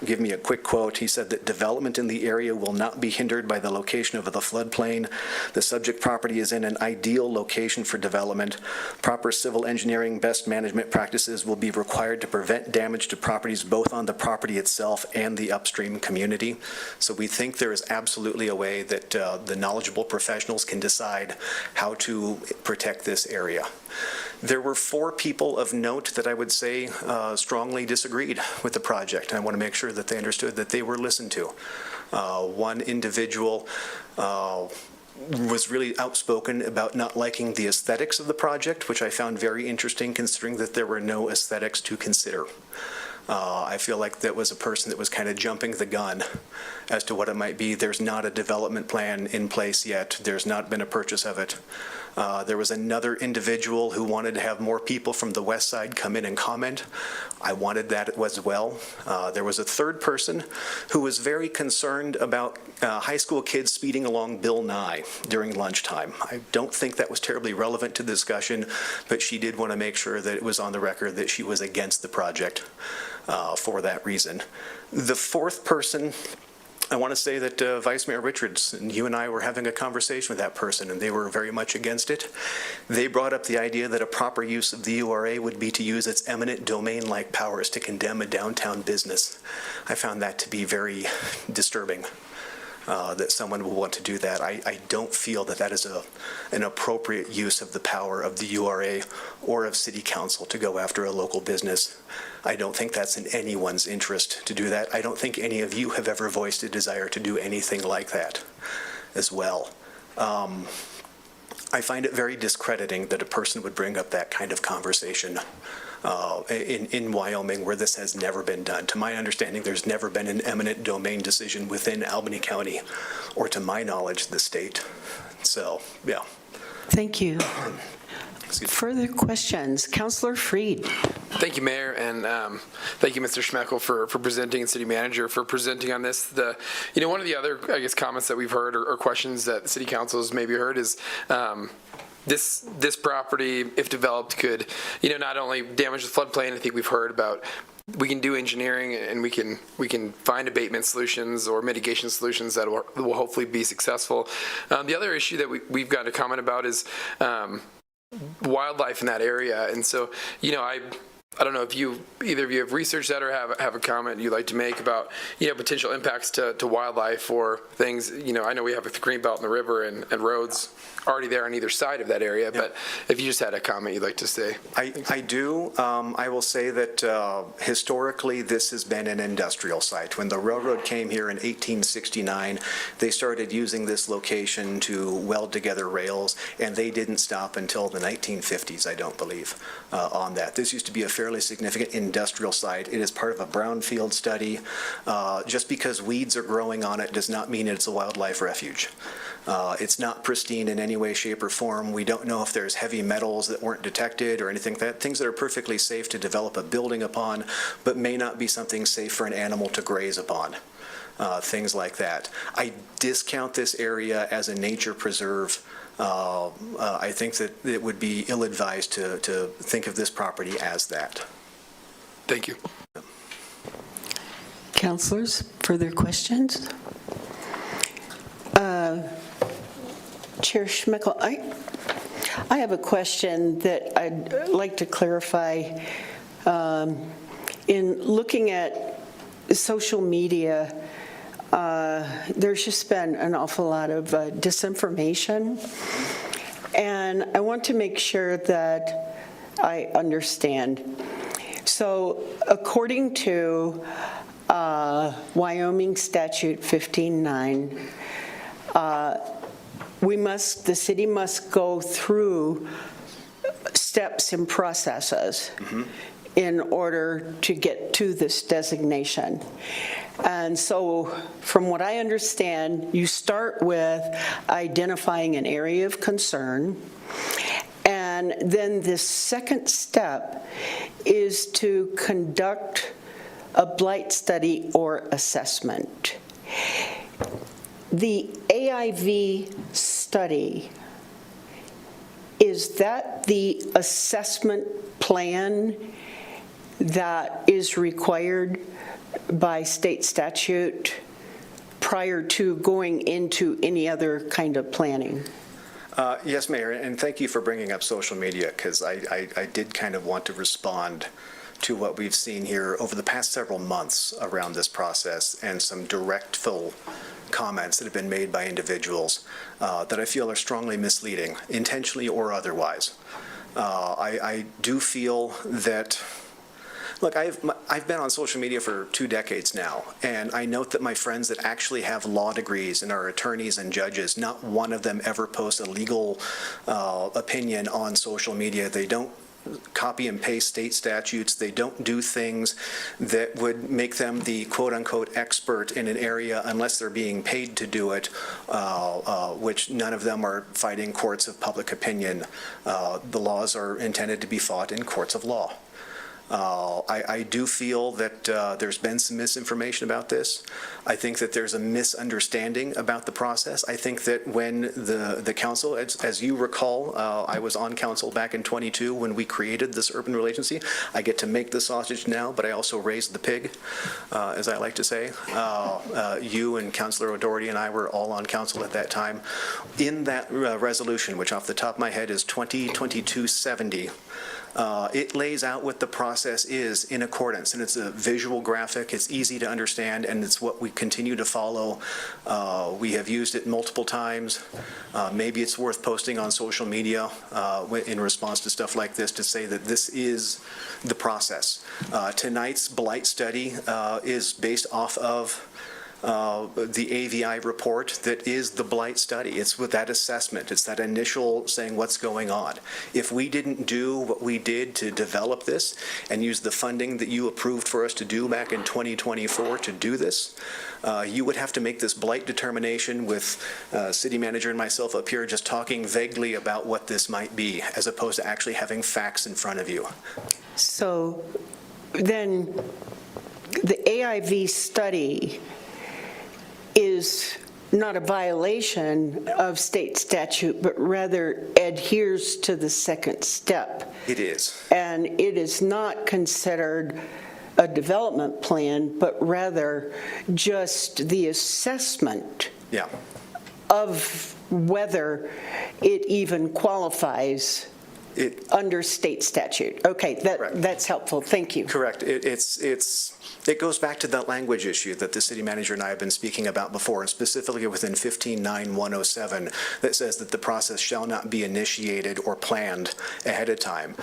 give me a quick quote. He said that development in the area will not be hindered by the location of the floodplain. The subject property is in an ideal location for development. Proper civil engineering best management practices will be required to prevent damage to properties both on the property itself and the upstream community. So we think there is absolutely a way that the knowledgeable professionals can decide how to protect this area. There were 4 people of note that I would say strongly disagreed with the project. I want to make sure that they understood that they were listened to. One individual was really outspoken about not liking the aesthetics of the project, which I found very interesting considering that there were no aesthetics to consider. I feel like that was a person that was kind of jumping the gun as to what it might be. There's not a development plan in place yet. There's not been a purchase of it. There was another individual who wanted to have more people from the west side come in and comment. I wanted that as well. There was a third person who was very concerned about high school kids speeding along Bill Nye during lunchtime. I don't think that was terribly relevant to the discussion, but she did want to make sure that it was on the record that she was against the project for that reason. The fourth person, I want to say that Vice Mayor Richards and you and I were having a conversation with that person, and they were very much against it. They brought up the idea that a proper use of the URA would be to use its eminent domain-like powers to condemn a downtown business. I found that to be very disturbing, that someone would want to do that. I don't feel that that is an appropriate use of the power of the URA or of City Council to go after a local business. I don't think that's in anyone's interest to do that. I don't think any of you have ever voiced a desire to do anything like that as well. I find it very discrediting that a person would bring up that kind of conversation in Wyoming, where this has never been done. To my understanding, there's never been an eminent domain decision within Albany County, or to my knowledge, the state. So, yeah.
Thank you. Further questions? Councilor Freed.
Thank you, Mayor, and thank you, Mr. Schmeckel, for presenting, and City Manager for presenting on this. One of the other, I guess, comments that we've heard or questions that the City Council has maybe heard is this property, if developed, could, not only damage the floodplain. I think we've heard about we can do engineering and we can find abatement solutions or mitigation solutions that will hopefully be successful. The other issue that we've got to comment about is wildlife in that area, and so I don't know if either of you have researched that or have a comment you'd like to make about potential impacts to wildlife or things. I know we have a greenbelt in the river and roads already there on either side of that area, but if you just had a comment you'd like to say.
I do. I will say that historically this has been an industrial site. When the railroad came here in 1869, they started using this location to weld together rails, and they didn't stop until the 1950s, I don't believe, on that. This used to be a fairly significant industrial site. It is part of a brownfield study. Just because weeds are growing on it does not mean it's a wildlife refuge. It's not pristine in any way, shape, or form. We don't know if there's heavy metals that weren't detected or anything like that. Things that are perfectly safe to develop a building upon, but may not be something safe for an animal to graze upon. Things like that. I discount this area as a nature preserve. I think that it would be ill-advised to think of this property as that.
Thank you.
Councilors, further questions? Chair Schmeckel, I have a question that I'd like to clarify. In looking at social media, there's just been an awful lot of disinformation, and I want to make sure that I understand. So according to Wyoming Statute 15-9, the city must go through steps and processes in order to get to this designation. And so from what I understand, you start with identifying an area of concern, and then the second step is to conduct a blight study or assessment. The AIV study, is that the assessment plan that is required by state statute prior to going into any other kind of planning?
Yes, Mayor, and thank you for bringing up social media, because I did kind of want to respond to what we've seen here over the past several months around this process and some directful comments that have been made by individuals that I feel are strongly misleading, intentionally or otherwise. I do feel that, look, I've been on social media for 2 decades now, and I note that my friends that actually have law degrees and are attorneys and judges, not one of them ever posts a legal opinion on social media. They don't copy and paste state statutes. They don't do things that would make them the quote-unquote expert in an area unless they're being paid to do it, which none of them are fighting courts of public opinion. The laws are intended to be fought in courts of law. I do feel that there's been some misinformation about this. I think that there's a misunderstanding about the process. I think that when the council, as you recall, I was on council back in 22 when we created this urban relations agency. I get to make the sausage now, but I also raised the pig, as I like to say. You and Councilor O'Doherty and I were all on council at that time. In that resolution, which off the top of my head is 2022-70, it lays out what the process is in accordance, and it's a visual graphic, it's easy to understand, and it's what we continue to follow. We have used it multiple times. Maybe it's worth posting on social media in response to stuff like this to say that this is the process. Tonight's blight study is based off of the AVI report that is the blight study. It's with that assessment. It's that initial saying what's going on. If we didn't do what we did to develop this and use the funding that you approved for us to do back in 2024 to do this, you would have to make this blight determination with city manager and myself up here just talking vaguely about what this might be, as opposed to actually having facts in front of you.
So then the AIV study is not a violation of state statute, but rather adheres to the second step.
It is.
And it is not considered a development plan, but rather just the assessment of whether it even qualifies under state statute. Okay, that's helpful. Thank you.
Correct. It goes back to that language issue that the city manager and I have been speaking about before, and specifically within 15.9.107 that says that the process shall not be initiated or planned ahead of time.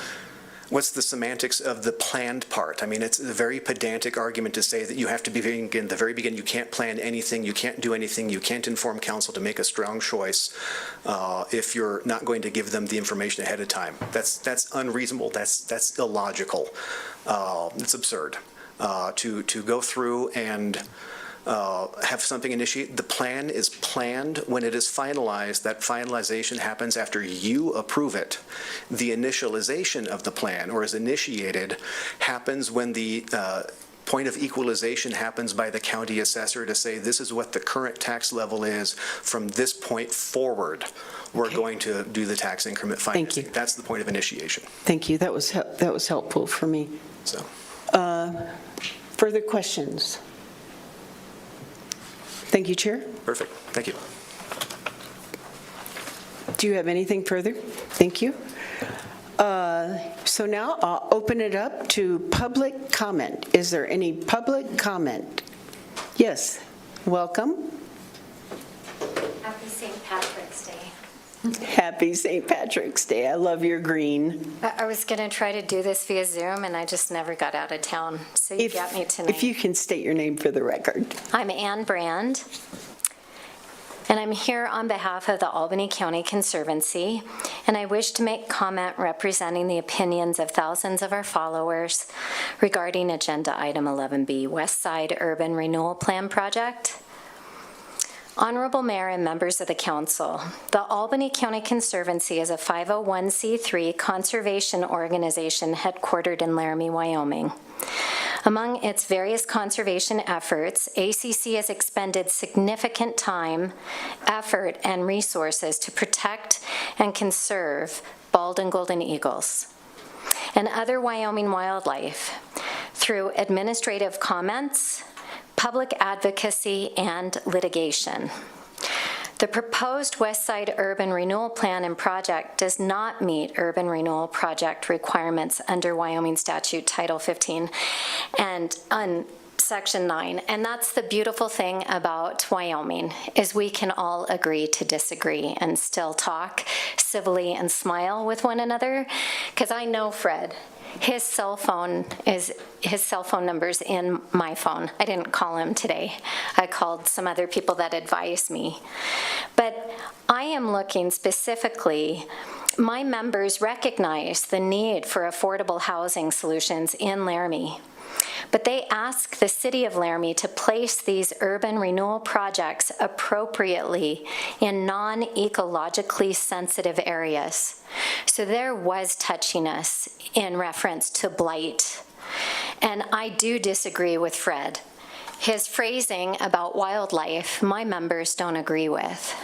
What's the semantics of the planned part? I mean, it's a very pedantic argument to say that you have to be at the very beginning, you can't plan anything, you can't do anything, you can't inform council to make a strong choice if you're not going to give them the information ahead of time. That's unreasonable, that's illogical, it's absurd. To go through and have something initiated. The plan is planned. When it is finalized, that finalization happens after you approve it. The initialization of the plan, or is initiated, happens when the point of equalization happens by the county assessor to say this is what the current tax level is from this point forward. We're going to do the tax increment financing.
Thank you.
That's the point of initiation.
Thank you. That was helpful for me.
So.
Further questions? Thank you, Chair.
Perfect. Thank you.
Do you have anything further? Thank you. So now I'll open it up to public comment. Is there any public comment? Yes. Welcome.
Happy St. Patrick's Day.
Happy St. Patrick's Day. I love your green.
I was going to try to do this via Zoom, and I just never got out of town, so you got me tonight.
If you can state your name for the record.
I'm Ann Brand, and I'm here on behalf of the Albany County Conservancy, and I wish to make comment representing the opinions of thousands of our followers regarding Agenda Item 11B, West Side Urban Renewal Plan Project. Honorable Mayor and members of the council, the Albany County Conservancy is a 501c3 conservation organization headquartered in Laramie, Wyoming. Among its various conservation efforts, ACC has expended significant time, effort, and resources to protect and conserve bald and golden eagles and other Wyoming wildlife through administrative comments, public advocacy, and litigation. The proposed West Side Urban Renewal Plan and Project does not meet urban renewal project requirements under Wyoming Statute Title 15 and on Section 9. And that's the beautiful thing about Wyoming, is we can all agree to disagree and still talk civilly and smile with one another. Because I know Fred. His cell phone number's in my phone. I didn't call him today. I called some other people that advised me. But I am looking specifically My members recognize the need for affordable housing solutions in Laramie, but they ask the City of Laramie to place these urban renewal projects appropriately in non-ecologically sensitive areas. So there was touchiness in reference to blight. And I do disagree with Fred. His phrasing about wildlife, my members don't agree with.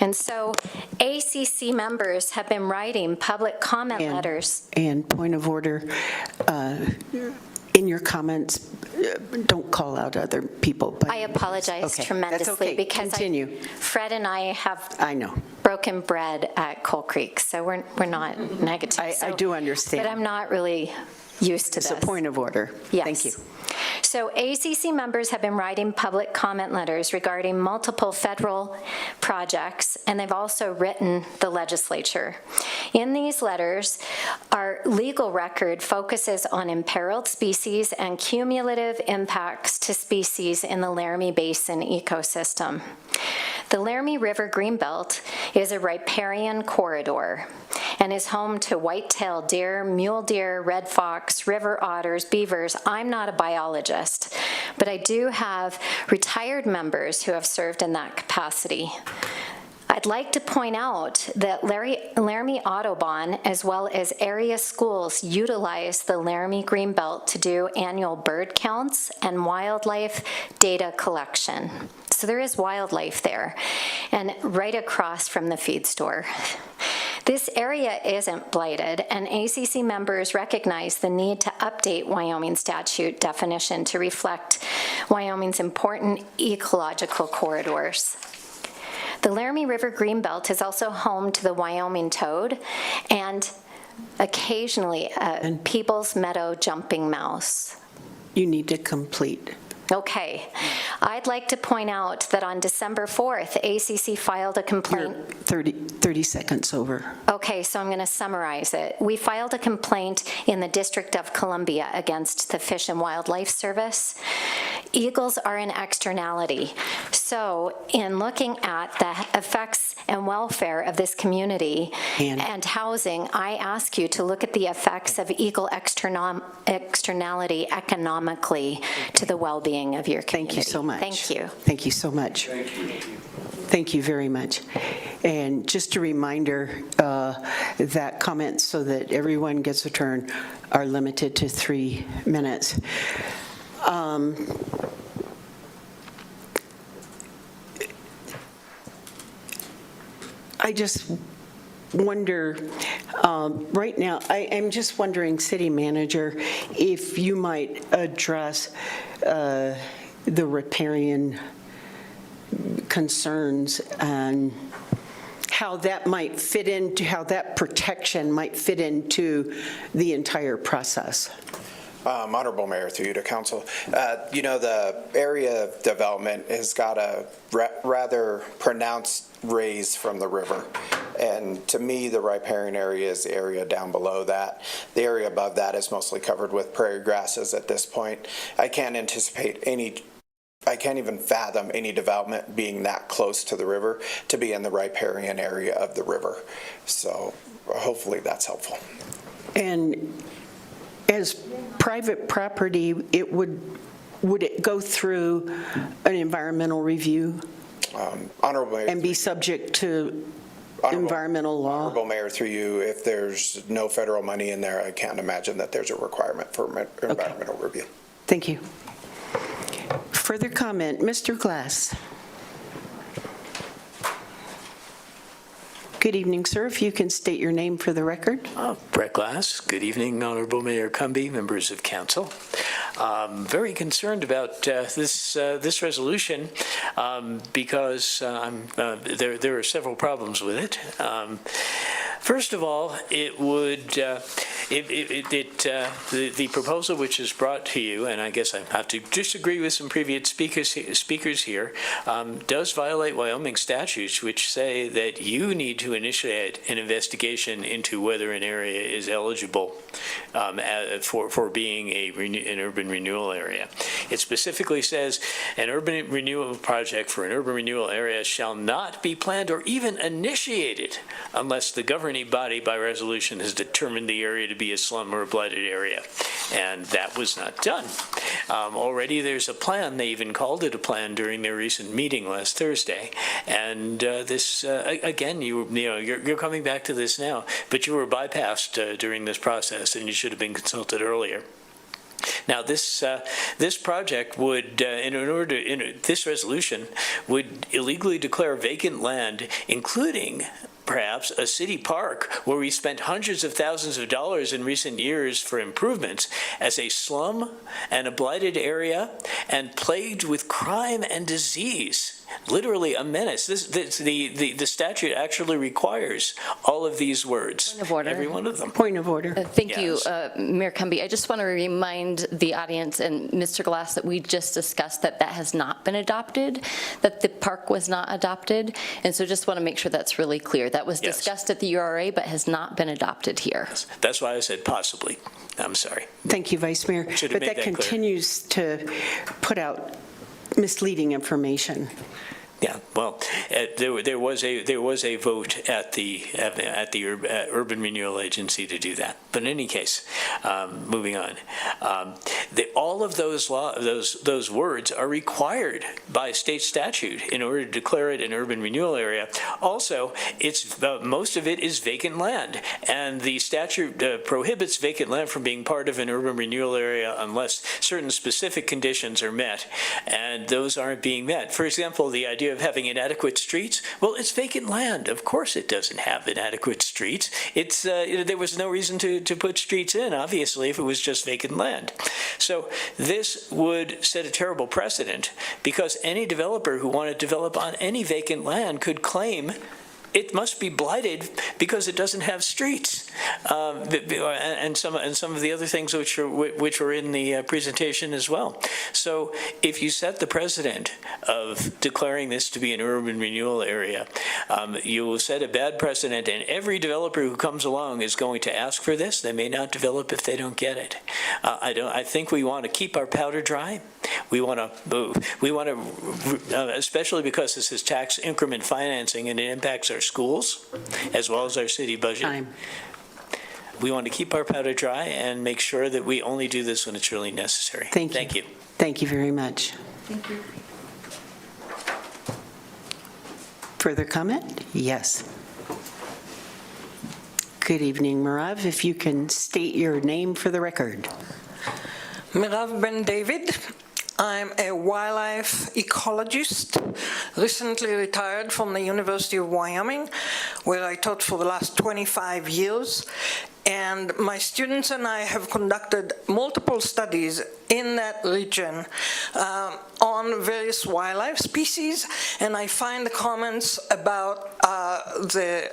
And so ACC members have been writing public comment letters.
And point of order, in your comments, don't call out other people.
I apologize tremendously.
That's okay.
Because
Continue.
Fred and I have
I know.
broken bread at Coal Creek, so we're not negative.
I do understand.
But I'm not really used to this.
It's a point of order.
Yes.
Thank you.
So ACC members have been writing public comment letters regarding multiple federal projects, and they've also written the legislature. In these letters, our legal record focuses on imperiled species and cumulative impacts to species in the Laramie Basin ecosystem. The Laramie River Greenbelt is a riparian corridor and is home to white-tailed deer, mule deer, red fox, river otters, beavers. I'm not a biologist, but I do have retired members who have served in that capacity. I'd like to point out that Laramie Audubon, as well as area schools, utilize the Laramie Greenbelt to do annual bird counts and wildlife data collection. So there is wildlife there, and right across from the feed store. This area isn't blighted, and ACC members recognize the need to update Wyoming statute definition to reflect Wyoming's important ecological corridors. The Laramie River Greenbelt is also home to the Wyoming toad and occasionally a People's Meadow jumping mouse.
You need to complete.
Okay. I'd like to point out that on December 4th, ACC filed a complaint.
You're 30 seconds over.
Okay, so I'm going to summarize it. We filed a complaint in the District of Columbia against the Fish and Wildlife Service. Eagles are an externality. So in looking at the effects and welfare of this community and housing, I ask you to look at the effects of eagle externality economically to the well-being of your community.
Thank you so much.
Thank you.
Thank you so much. Thank you. Thank you very much. And just a reminder that comments, so that everyone gets a turn, are limited to 3 minutes. I just wonder, right now, I am just wondering, City Manager, if you might address the riparian concerns and how that might fit into, how that protection might fit into the entire process.
Honorable Mayor, through you to council. The area development has got a rather pronounced raise from the river. And to me, the riparian area is the area down below that. The area above that is mostly covered with prairie grasses at this point. I can't even fathom any development being that close to the river to be in the riparian area of the river. So hopefully that's helpful.
And as private property, would it go through an environmental review?
Honorable Mayor,
and be subject to environmental law?
Honorable Mayor, through you, if there's no federal money in there, I can't imagine that there's a requirement for environmental review.
Thank you. Further comment, Mr. Glass. Good evening, sir. If you can state your name for the record.
Brett Glass. Good evening, Honorable Mayor Cumby, members of council. Very concerned about this resolution because there are several problems with it. First of all, it the proposal which is brought to you, and I guess I have to disagree with some previous speakers here, does violate Wyoming statutes, which say that you need to initiate an investigation into whether an area is eligible for being an urban renewal area. It specifically says an urban renewal project for an urban renewal area shall not be planned or even initiated unless the governing body by resolution has determined the area to be a slum or a blighted area. And that was not done. Already there's a plan. They even called it a plan during their recent meeting last Thursday. And this, again, you're coming back to this now, but you were bypassed during this process, and you should have been consulted earlier. Now, this project would, this resolution would illegally declare vacant land, including perhaps a city park where we spent hundreds of thousands of dollars in recent years for improvements, as a slum and a blighted area and plagued with crime and disease. Literally a menace. The statute actually requires all of these words.
Point of order.
Every one of them.
Point of order.
Thank you, Mayor Cumby. I just want to remind the audience and Mr. Glass that we just discussed that has not been adopted, that the park was not adopted. And so just want to make sure that's really clear. That was discussed at the URA, but has not been adopted here.
That's why I said possibly. I'm sorry.
Thank you, Vice Mayor. But that continues to put out misleading information.
Yeah, well, there was a vote at the Urban Renewal Agency to do that. But in any case, moving on, all of those words are required by state statute in order to declare it an urban renewal area. Also, most of it is vacant land, and the statute prohibits vacant land from being part of an urban renewal area unless certain specific conditions are met, and those aren't being met. For example, the idea of having inadequate streets, well, it's vacant land. Of course it doesn't have inadequate streets. It's there was no reason to put streets in, obviously, if it was just vacant land. So this would set a terrible precedent, because any developer who wanted to develop on any vacant land could claim it must be blighted because it doesn't have streets, and some of the other things which were in the presentation as well. So if you set the precedent of declaring this to be an urban renewal area, you will set a bad precedent, and every developer who comes along is going to ask for this. They may not develop if they don't get it. I think we want to keep our powder dry. We want to, especially because this is tax increment financing and it impacts our schools as well as our city budget. We want to keep our powder dry and make sure that we only do this when it's really necessary.
Thank you. Thank you very much.
Thank you.
Further comment? Yes. Good evening, Mirav. If you can state your name for the record.
Mirav Ben David. I'm a wildlife ecologist, recently retired from the University of Wyoming, where I taught for the last 25 years. And my students and I have conducted multiple studies in that region on various wildlife species, and I find the comments about the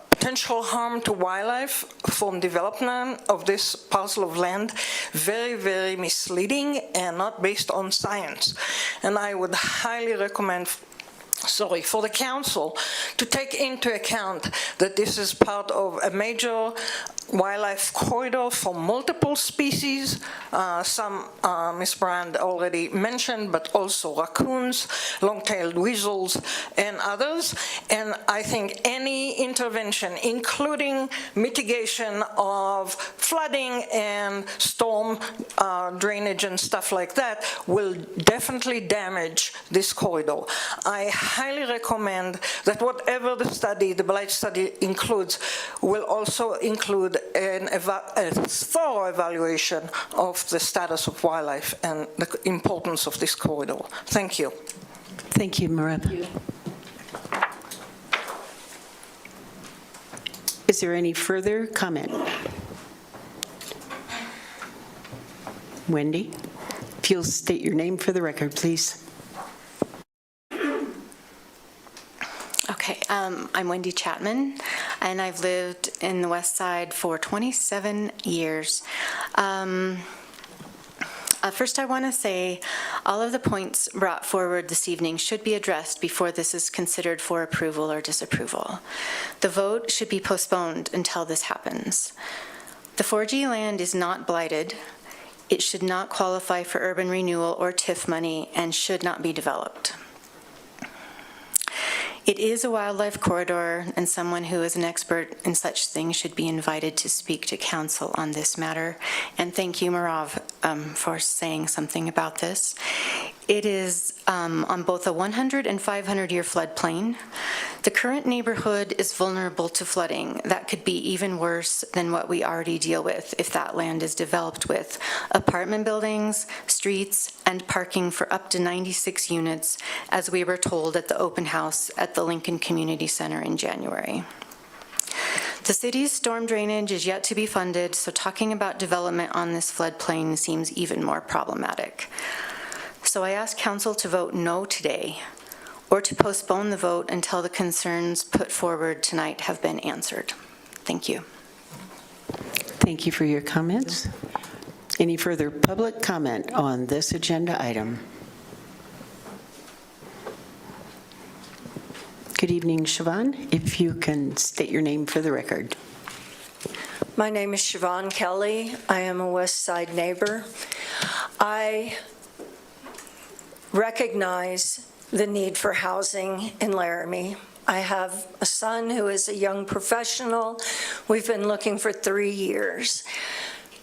potential harm to wildlife from development of this parcel of land very, very misleading and not based on science. And I would highly recommend for the council to take into account that this is part of a major wildlife corridor for multiple species, some Ms. Brand already mentioned, but also raccoons, long-tailed weasels, and others. And I think any intervention, including mitigation of flooding and storm drainage and stuff like that, will definitely damage this corridor. I highly recommend that whatever the study, the blight study includes, will also include a thorough evaluation of the status of wildlife and the importance of this corridor. Thank you.
Thank you, Marab. Is there any further comment? Wendy, if you'll state your name for the record, please.
Okay. I'm Wendy Chapman, and I've lived in the West Side for 27 years. First, I want to say all of the points brought forward this evening should be addressed before this is considered for approval or disapproval. The vote should be postponed until this happens. The 4G land is not blighted. It should not qualify for urban renewal or TIF money and should not be developed. It is a wildlife corridor, and someone who is an expert in such things should be invited to speak to council on this matter. And thank you, Marav, for saying something about this. It is on both a 100 and 500-year floodplain. The current neighborhood is vulnerable to flooding. That could be even worse than what we already deal with if that land is developed with apartment buildings, streets, and parking for up to 96 units, as we were told at the open house at the Lincoln Community Center in January. The city's storm drainage is yet to be funded, so talking about development on this floodplain seems even more problematic. So I ask council to vote no today, or to postpone the vote until the concerns put forward tonight have been answered. Thank you.
Thank you for your comments. Any further public comment on this agenda item? Good evening, Siobhan. If you can state your name for the record.
My name is Siobhan Kelly. I am a West Side neighbor. I recognize the need for housing in Laramie. I have a son who is a young professional. We've been looking for 3 years.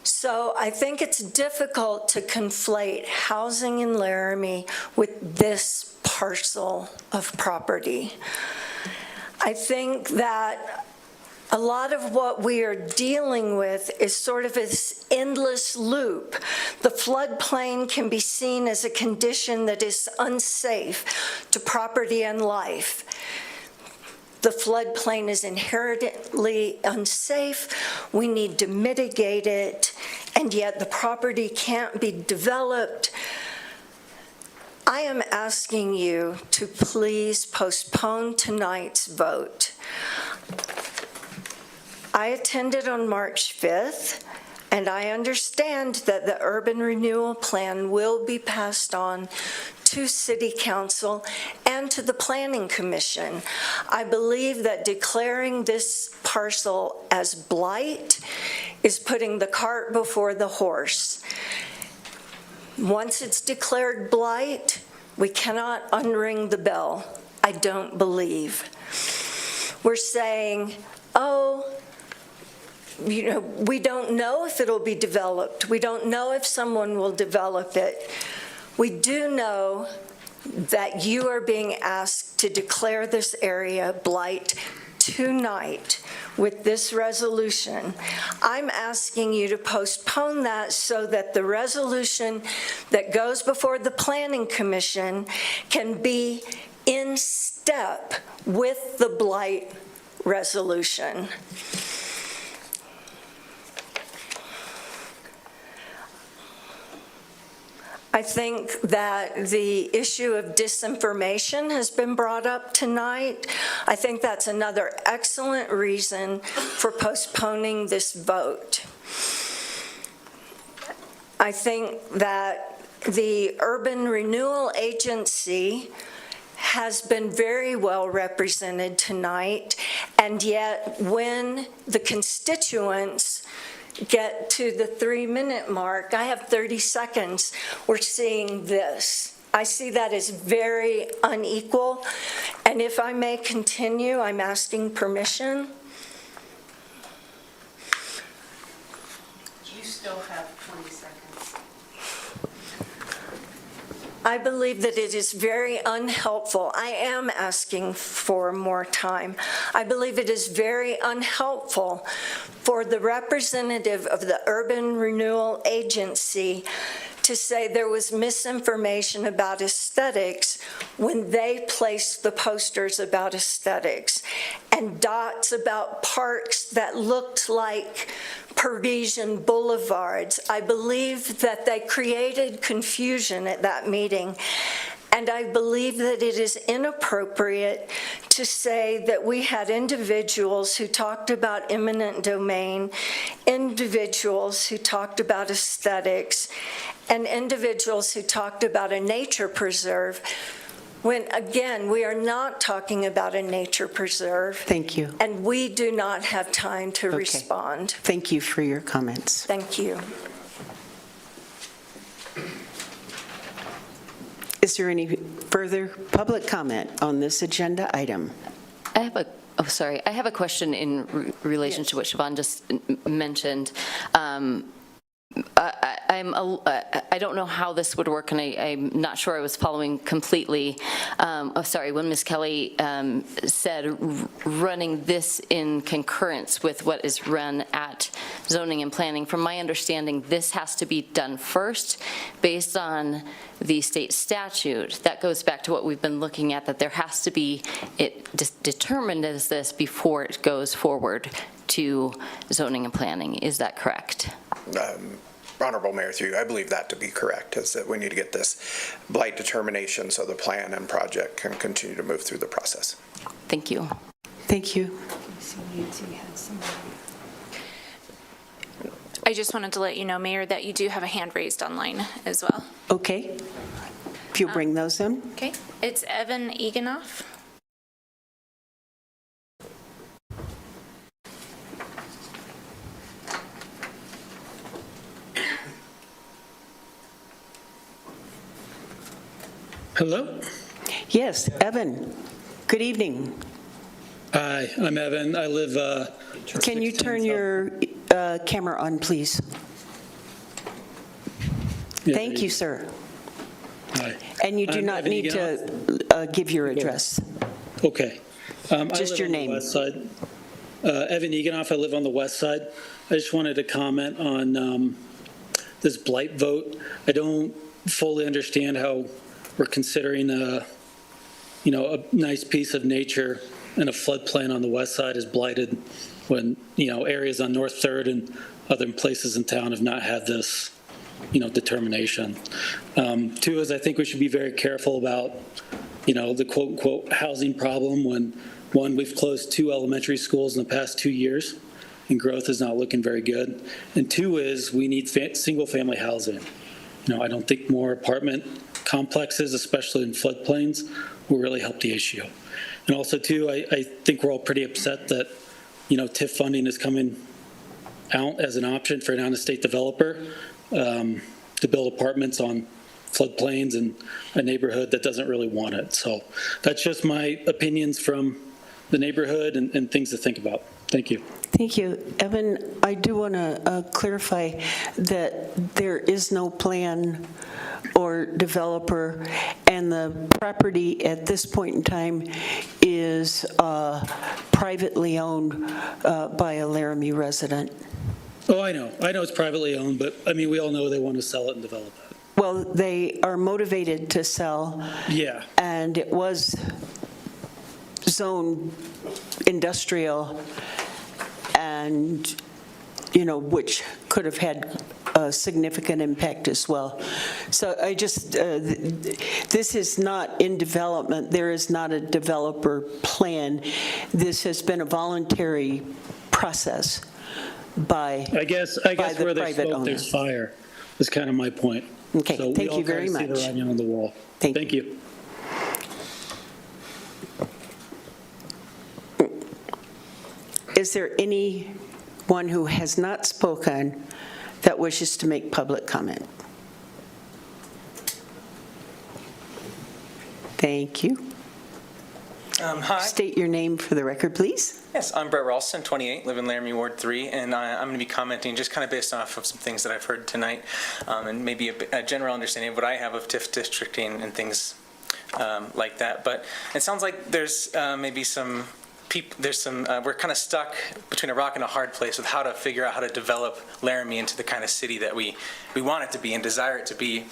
So I think it's difficult to conflate housing in Laramie with this parcel of property. I think that a lot of what we are dealing with is sort of this endless loop. The floodplain can be seen as a condition that is unsafe to property and life. The floodplain is inherently unsafe. We need to mitigate it, and yet the property can't be developed. I am asking you to please postpone tonight's vote. I attended on March 5th, and I understand that the urban renewal plan will be passed on to City Council and to the Planning Commission. I believe that declaring this parcel as blight is putting the cart before the horse. Once it's declared blight, we cannot unring the bell, I don't believe. We're saying, oh, you know, we don't know if it'll be developed. We don't know if someone will develop it. We do know that you are being asked to declare this area blight tonight with this resolution. I'm asking you to postpone that so that the resolution that goes before the Planning Commission can be in step with the blight resolution. I think that the issue of disinformation has been brought up tonight. I think that's another excellent reason for postponing this vote. I think that the Urban Renewal Agency has been very well represented tonight, and yet when the constituents get to the 3-minute mark, I have 30 seconds, we're seeing this. I see that as very unequal, and if I may continue, I'm asking permission.
You still have 20 seconds.
I believe that it is very unhelpful. I am asking for more time. I believe it is very unhelpful for the representative of the Urban Renewal Agency to say there was misinformation about aesthetics when they placed the posters about aesthetics and dots about parks that looked like Parisian boulevards. I believe that they created confusion at that meeting, And I believe that it is inappropriate to say that we had individuals who talked about eminent domain, individuals who talked about aesthetics, and individuals who talked about a nature preserve, when, again, we are not talking about a nature preserve.
Thank you.
And we do not have time to respond.
Thank you for your comments.
Thank you.
Is there any further public comment on this agenda item?
I have a question in relation to what Siobhan just mentioned. I don't know how this would work, and I'm not sure I was following completely. When Ms. Kelly said running this in concurrence with what is run at zoning and planning. From my understanding, this has to be done first based on the state statute. That goes back to what we've been looking at, that there has to be it determined as this before it goes forward to zoning and planning. Is that correct?
Honorable Mayor, through you, I believe that to be correct, is that we need to get this blight determination so the plan and project can continue to move through the process.
Thank you.
Thank you.
I just wanted to let you know, Mayor, that you do have a hand raised online as well.
Okay. If you'll bring those in.
Okay. It's Evan Eganoff.
Hello?
Yes, Evan. Good evening.
Hi, I'm Evan. I live...
Can you turn your camera on, please?
Yeah,
Thank you, sir.
Hi.
And you do
I'm
not
Evan
need
Eganoff.
to give your address.
Okay.
Just your name.
I live on the west side. Evan Eganoff, I live on the west side. I just wanted to comment on this blight vote. I don't fully understand how we're considering a nice piece of nature and a floodplain on the west side is blighted when, areas on North 3rd and other places in town have not had this, determination. Two is I think we should be very careful about, the quote-unquote housing problem when, one, we've closed 2 elementary schools in the past 2 years and growth is not looking very good. And two is we need single-family housing. I don't think more apartment complexes, especially in floodplains, will really help the issue. And also, too, I think we're all pretty upset that, TIF funding is coming out as an option for an out-of-state developer to build apartments on floodplains in a neighborhood that doesn't really want it. So that's just my opinions from the neighborhood and things to think about. Thank you.
Thank you. Evan, I do want to clarify that there is no plan or developer, and the property at this point in time is privately owned by a Laramie resident.
Oh, I know. I know it's privately owned, but, we all know they want to sell it and develop it.
Well, they are motivated to sell.
Yeah.
And it was zoned industrial, and, which could have had a significant impact as well. So I just, this is not in development. There is not a developer plan. This has been a voluntary process by
I guess where there's smoke, there's fire, is kind of my point.
Okay,
so
thank you very much.
See the writing on the wall. Thank you.
Is there anyone who has not spoken that wishes to make public comment? Thank you.
Hi.
State your name for the record, please.
Yes, I'm Brett Ralston, 28, live in Laramie Ward 3, and I'm going to be commenting just kind of based off of some things that I've heard tonight, and maybe a general understanding of what I have of TIF districting and things like that. But it sounds like there's maybe some we're kind of stuck between a rock and a hard place with how to figure out how to develop Laramie into the kind of city that we want it to be and desire it to be.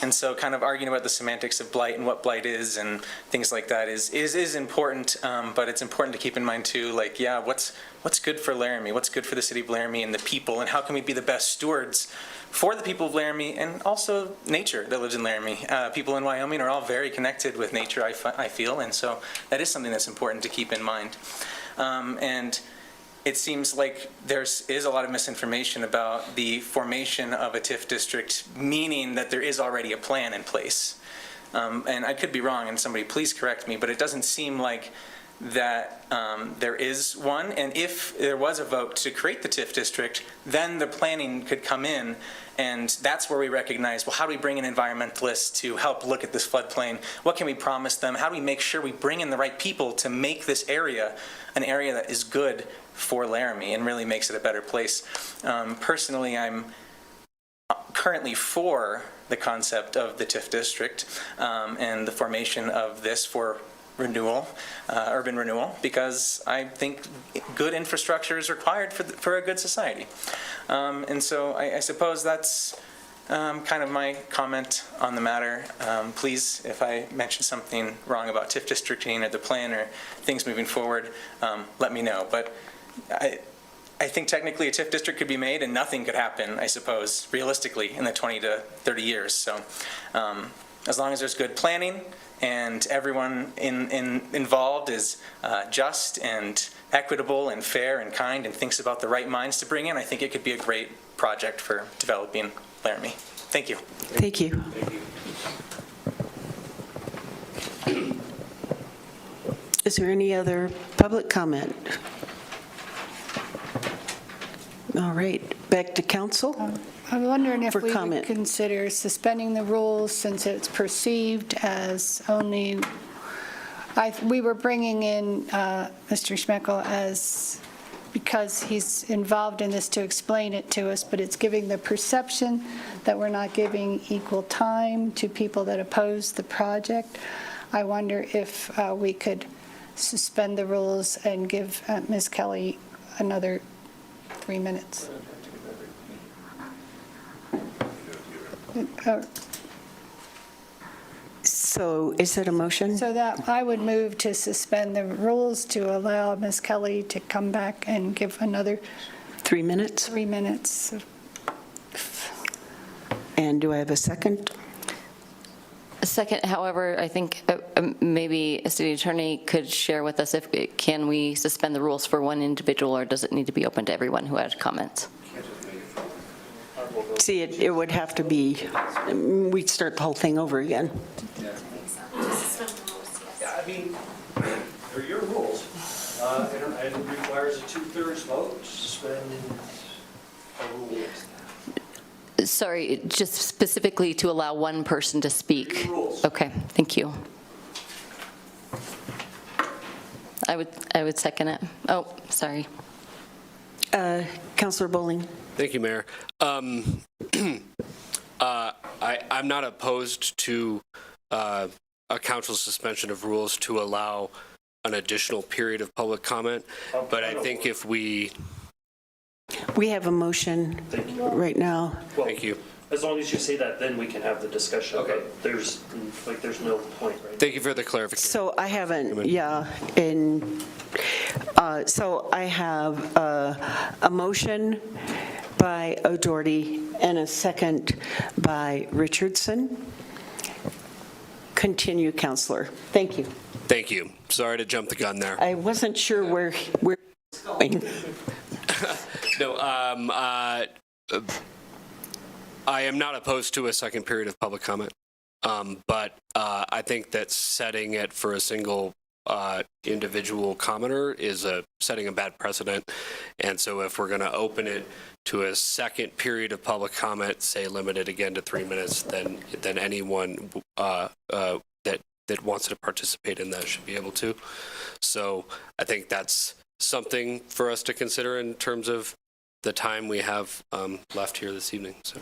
And so kind of arguing about the semantics of blight and what blight is and things like that is important, but it's important to keep in mind too, like, yeah, what's what's good for Laramie, what's good for the city of Laramie and the people, and how can we be the best stewards for the people of Laramie and also nature that lives in Laramie. People in Wyoming are all very connected with nature, I feel, and so that is something that's important to keep in mind. And it seems like there is a lot of misinformation about the formation of a TIF district, meaning that there is already a plan in place. And I could be wrong, and somebody please correct me, but it doesn't seem like that there is one. And if there was a vote to create the TIF district, then the planning could come in, and that's where we recognize, well, how do we bring in environmentalists to help look at this floodplain? What can we promise them? How do we make sure we bring in the right people to make this area an area that is good for Laramie and really makes it a better place? Personally, I'm currently for the concept of the TIF district and the formation of this for renewal, urban renewal, because I think good infrastructure is required for a good society. And so I suppose that's kind of my comment on the matter. Please, if I mention something wrong about TIF districting or the plan or things moving forward, let me know. But I think technically a TIF district could be made and nothing could happen, I suppose, realistically in the 20 to 30 years. So as long as there's good planning and everyone involved is just and equitable and fair and kind and thinks about the right minds to bring in, I think it could be a great project for developing Laramie. Thank you.
Thank you. Is there any other public comment? All right, back to council.
I'm wondering if
For
we
comment.
would consider suspending the rules since it's perceived as only, we were bringing in Mr. Schmeckel because he's involved in this to explain it to us, but it's giving the perception that we're not giving equal time to people that oppose the project. I wonder if we could suspend the rules and give Ms. Kelly another 3 minutes.
So is that a motion?
So that I would move to suspend the rules to allow Ms. Kelly to come back and give another
3 minutes?
3 minutes.
And do I have a second?
A second, however, I think maybe a city attorney could share with us can we suspend the rules for one individual, or does it need to be open to everyone who had comments?
See, it would have to be, we'd start the whole thing over again.
Yeah, I mean, they're your rules. And it requires a 2/3 vote to suspend a rule.
Sorry, just specifically to allow one person to speak. Okay, thank you. I would second it. Oh, sorry.
Councilor Bowling.
Thank you, Mayor. I'm not opposed to a council suspension of rules to allow an additional period of public comment, but I think if we
have a motion right now.
Thank you.
As long as you say that, then we can have the discussion. Okay. There's no point, right?
Thank you for the clarification.
So I haven't, and so I have a motion by O'Doherty and a second by Richardson. Continue, Councilor. Thank you.
Thank you. Sorry to jump the gun there.
I wasn't sure where it's going.
No, I am not opposed to a second period of public comment, but I think that setting it for a single individual commenter is setting a bad precedent. And so if we're going to open it to a second period of public comment, say limited again to 3 minutes, then anyone that wants to participate in that should be able to. So I think that's something for us to consider in terms of the time we have left here this evening. So.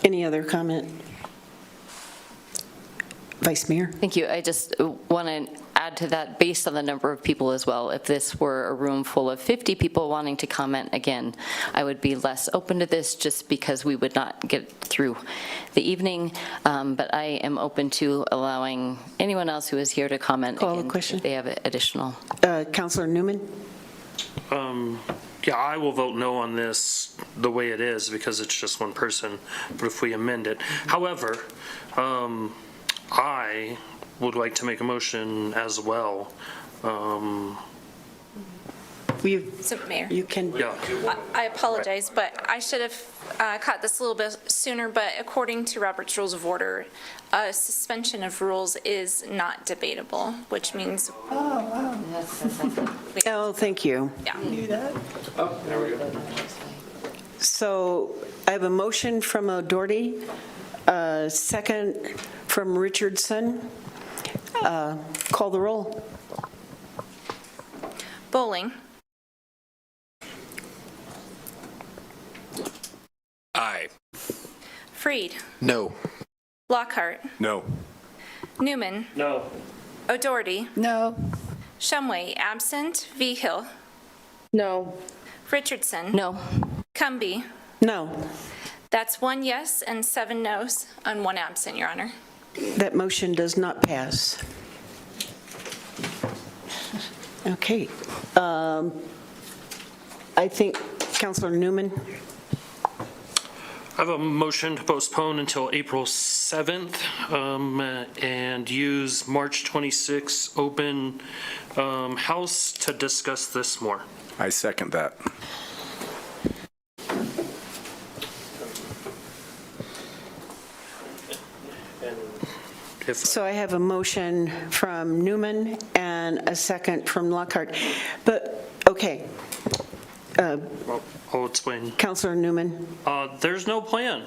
Any other comment? Vice Mayor?
Thank you. I just want to add to that, based on the number of people as well. If this were a room full of 50 people wanting to comment again, I would be less open to this just because we would not get through the evening. But I am open to allowing anyone else who is here to comment again if they have additional.
Councilor Newman?
Yeah, I will vote no on this the way it is because it's just one person, but if we amend it. However, I would like to make a motion as well.
So, Mayor?
You can.
Yeah.
I apologize, but I should have caught this a little bit sooner, but according to Robert's Rules of Order, suspension of rules is not debatable, which means.
Oh, thank you.
Yeah.
Do that.
Oh, there we go.
So I have a motion from O'Doherty, a second from Richardson. Call the roll.
Bowling.
Aye.
Freed.
No.
Lockhart.
No.
Newman.
No.
O'Doherty.
No.
Shumway, absent. Vigil.
No.
Richardson.
No.
Cumby.
No.
That's 1 yes and 7 no's and 1 absent, Your Honor.
That motion does not pass. Okay. I think Councilor Newman.
I have a motion to postpone until April 7th and use March 26th open house to discuss this more.
I second that.
So I have a motion from Newman and a second from Lockhart. But, okay.
Well, I'll explain.
Councilor Newman.
There's no plan.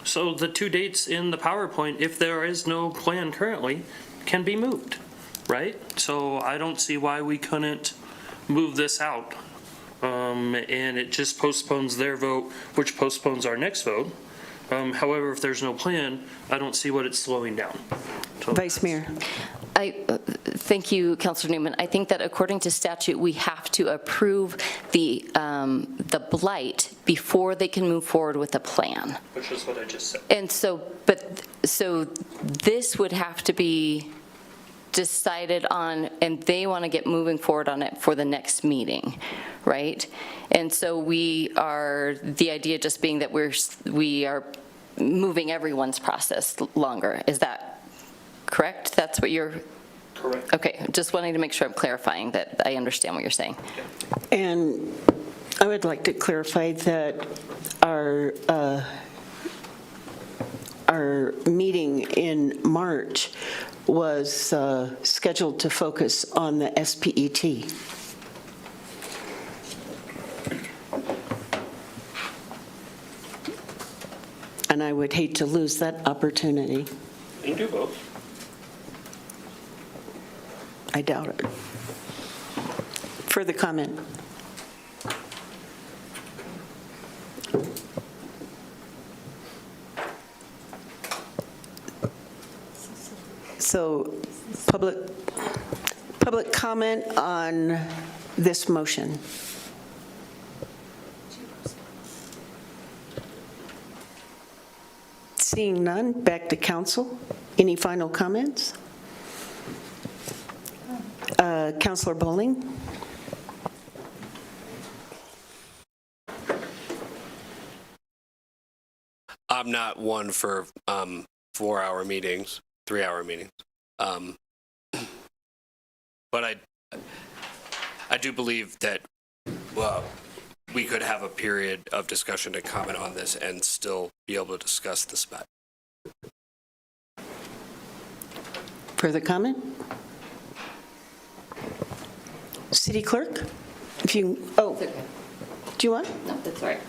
So the two dates in the PowerPoint, if there is no plan currently, can be moved, right? So I don't see why we couldn't move this out. And it just postpones their vote, which postpones our next vote. However, if there's no plan, I don't see what it's slowing down. So
Vice Mayor.
Thank you, Councilor Newman. I think that according to statute, we have to approve the blight before they can move forward with a plan.
Which is what I just said.
And so, so this would have to be decided on, and they want to get moving forward on it for the next meeting, right? And so the idea just being that we are moving everyone's process longer. Is that correct? That's what you're...
Correct.
Okay, just wanting to make sure I'm clarifying that I understand what you're saying.
And I would like to clarify that our meeting in March was scheduled to focus on the SPET. And I would hate to lose that opportunity.
You can do both.
I doubt it. Further comment? So public comment on this motion. Seeing none, back to council. Any final comments? Councilor Bowling?
I'm not one for 4-hour meetings, 3-hour meetings. But I do believe that, well, we could have a period of discussion to comment on this and still be able to discuss the spec.
Further comment? City Clerk? If you, oh, do you want?
No, that's all right.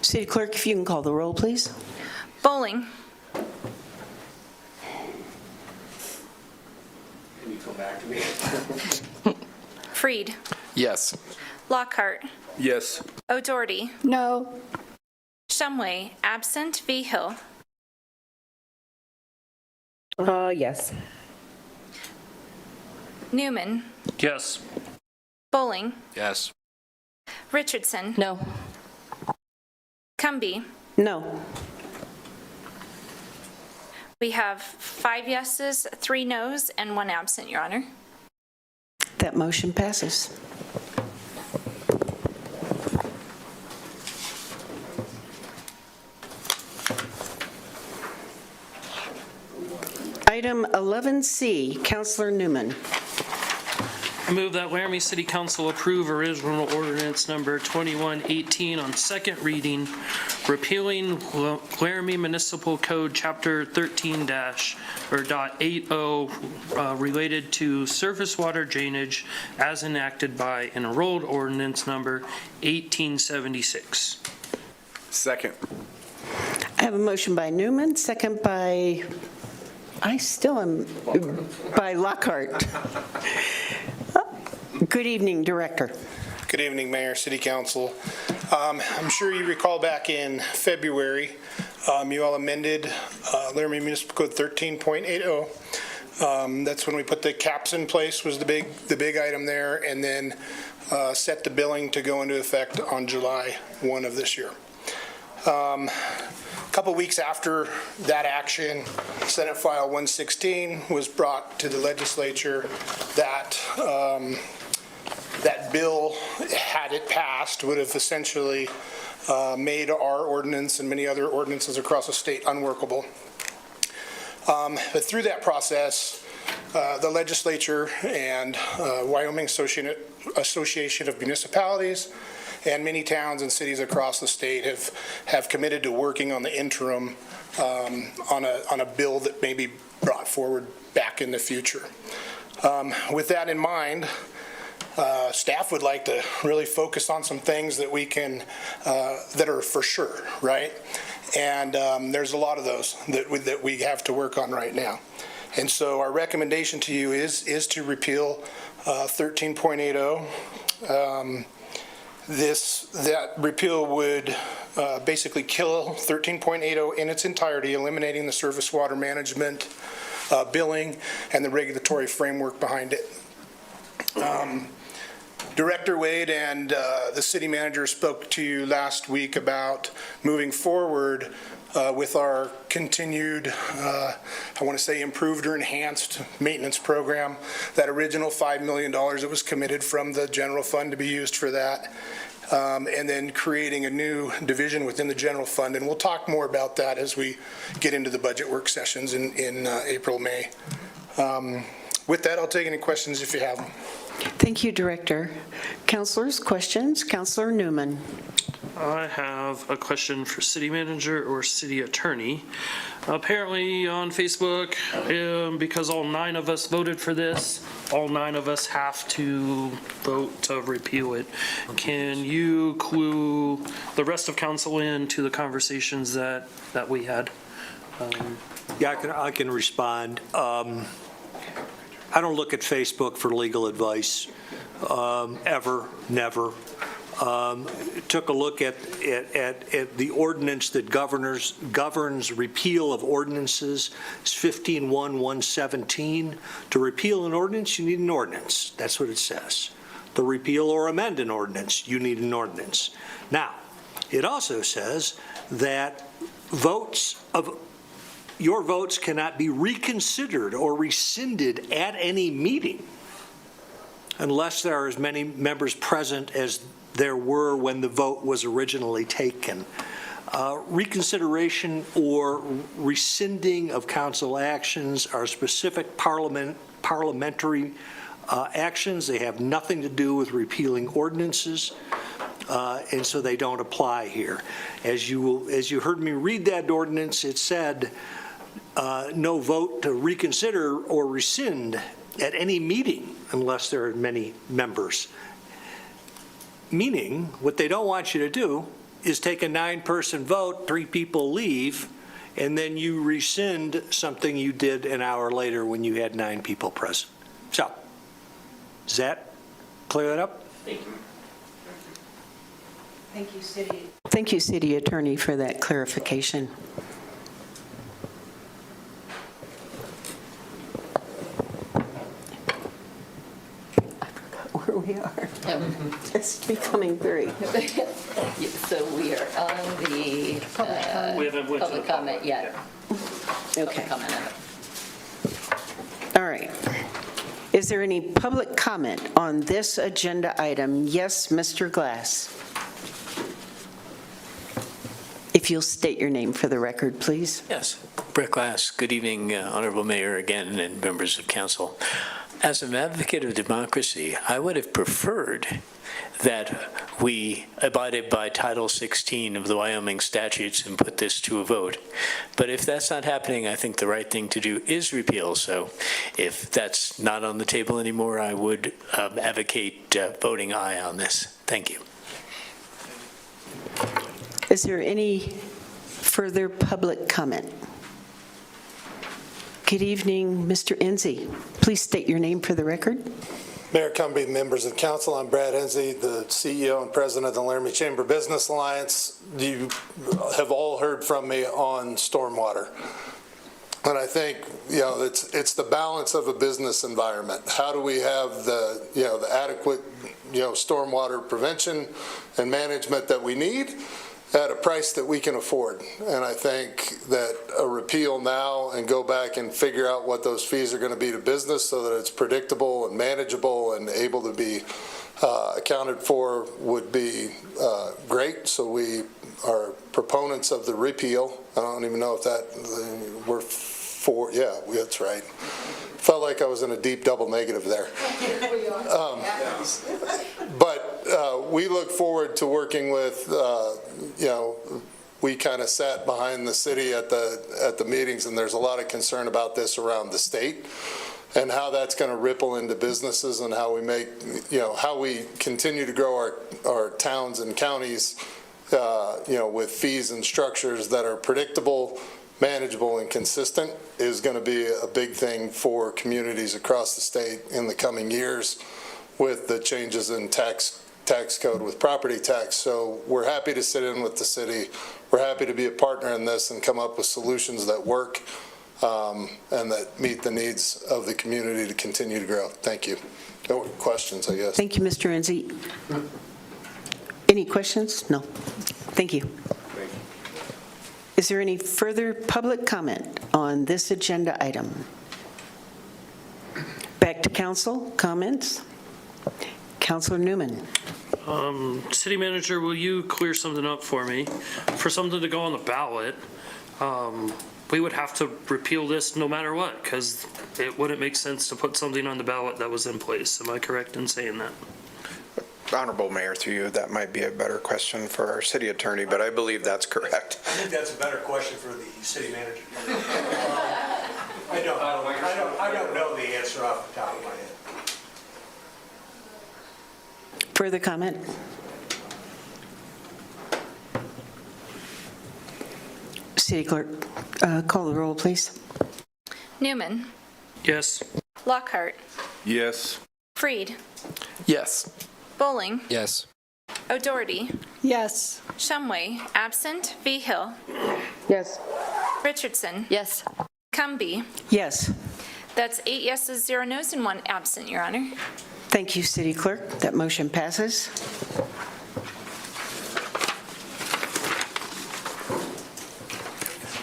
City Clerk, if you can call the roll, please.
Bowling.
Can you come back to me?
Freed.
Yes.
Lockhart.
Yes.
O'Doherty.
No.
Shumway, absent. Vigil.
Yes.
Newman,
Yes.
Bowling,
Yes.
Richardson,
No.
Cumby.
No.
We have 5 yeses, 3 noes, and 1 absent, Your Honor.
That motion passes. Item 11C, Counselor Newman.
I move that Laramie City Council approve original ordinance number 2118 on second reading, repealing Laramie Municipal Code Chapter 13-.80 related to surface water drainage as enacted by enrolled ordinance number 1876.
Second.
I have a motion by Newman, second by, I still am, by Lockhart. Good evening, Director.
Good evening, Mayor, City Council. I'm sure you recall back in February, you all amended Laramie Municipal Code 13.80. That's when we put the caps in place, was the big item there, and then set the billing to go into effect on July 1 of this year. A couple weeks after that action, Senate File 116 was brought to the legislature. That bill, had it passed, would have essentially made our ordinance and many other ordinances across the state unworkable. But through that process, the legislature and Wyoming Association of Municipalities and many towns and cities across the state have committed to working on the interim on a bill that may be brought forward back in the future. With that in mind, staff would like to really focus on some things that we can, that are for sure, right? And there's a lot of those that we have to work on right now. And so our recommendation to you is to repeal 13.80. That repeal would basically kill 13.80 in its entirety, eliminating the surface water management, billing, and the regulatory framework behind it. Director Wade and the city manager spoke to you last week about moving forward with our continued, I want to say improved or enhanced maintenance program. That original $5 million that was committed from the general fund to be used for that. And then creating a new division within the general fund. And we'll talk more about that as we get into the budget work sessions in April, May. With that, I'll take any questions if you have them.
Thank you, Director. Councilors, questions? Councilor Newman.
I have a question for city manager or city attorney. Apparently on Facebook, because all 9 of us voted for this, all 9 of us have to vote to repeal it. Can you clue the rest of council in to the conversations that we had?
Yeah, I can respond. I don't look at Facebook for legal advice, ever, never. Took a look at the ordinance that governs repeal of ordinances. It's 15.1.117. To repeal an ordinance, you need an ordinance. That's what it says. To repeal or amend an ordinance, you need an ordinance. Now, it also says that your votes cannot be reconsidered or rescinded at any meeting unless there are as many members present as there were when the vote was originally taken. Reconsideration or rescinding of council actions are specific parliamentary actions. They have nothing to do with repealing ordinances, and so they don't apply here. As you heard me read that ordinance, it said no vote to reconsider or rescind at any meeting unless there are many members. Meaning, what they don't want you to do is take a 9-person vote, 3 people leave, and then you rescind something you did an hour later when you had 9 people present. So, does that clear that up?
Thank you. Thank you, City Attorney, for that clarification. We are. It's becoming very.
So we are on the
We haven't went to
public
the
comment yet.
Okay.
Public comment.
All right. Is there any public comment on this agenda item? Yes, Mr. Glass. If you'll state your name for the record, please.
Yes, Brett Glass. Good evening, Honorable Mayor again and members of council. As an advocate of democracy, I would have preferred that we abided by Title 16 of the Wyoming statutes and put this to a vote. But if that's not happening, I think the right thing to do is repeal. So if that's not on the table anymore, I would advocate voting aye on this. Thank you.
Is there any further public comment? Good evening, Mr. Enzi. Please state your name for the record.
Mayor Cumbie, members of council, I'm Brad Enzi, the CEO and president of the Laramie Chamber Business Alliance. You have all heard from me on stormwater. And I think, it's the balance of a business environment. How do we have the adequate, stormwater prevention and management that we need at a price that we can afford? And I think that a repeal now and go back and figure out what those fees are going to be to business so that it's predictable and manageable and able to be accounted for would be great. So we are proponents of the repeal. I don't even know if we're for, yeah, that's right. Felt like I was in a deep double negative there. But we look forward to working with, we kind of sat behind the city at the meetings, and there's a lot of concern about this around the state and how that's going to ripple into businesses and how we make, how we continue to grow our towns and counties, with fees and structures that are predictable, manageable, and consistent is going to be a big thing for communities across the state in the coming years with the changes in tax code with property tax. So we're happy to sit in with the city. We're happy to be a partner in this and come up with solutions that work and that meet the needs of the community to continue to grow. Thank you. No questions, I guess.
Thank you, Mr. Enzi. Any questions? No. Thank you. Is there any further public comment on this agenda item? Back to council, comments? Councilor Newman.
City Manager, will you clear something up for me? For something to go on the ballot, we would have to repeal this no matter what, because it wouldn't make sense to put something on the ballot that was in place. Am I correct in saying that?
Honorable Mayor, through you, that might be a better question for our city attorney, but I believe that's correct.
I think that's a better question for the city manager. I don't know the answer off the top of my head.
Further comment? City Clerk, call the roll, please.
Newman.
Yes.
Lockhart.
Yes.
Freed.
Yes.
Bowling.
Yes.
O'Doherty.
Yes.
Shumway, absent. Vigil.
Yes.
Richardson.
Yes.
Cumbie.
Yes.
That's 8 yeses, 0 noes, and 1 absent, Your Honor.
Thank you, City Clerk. That motion passes.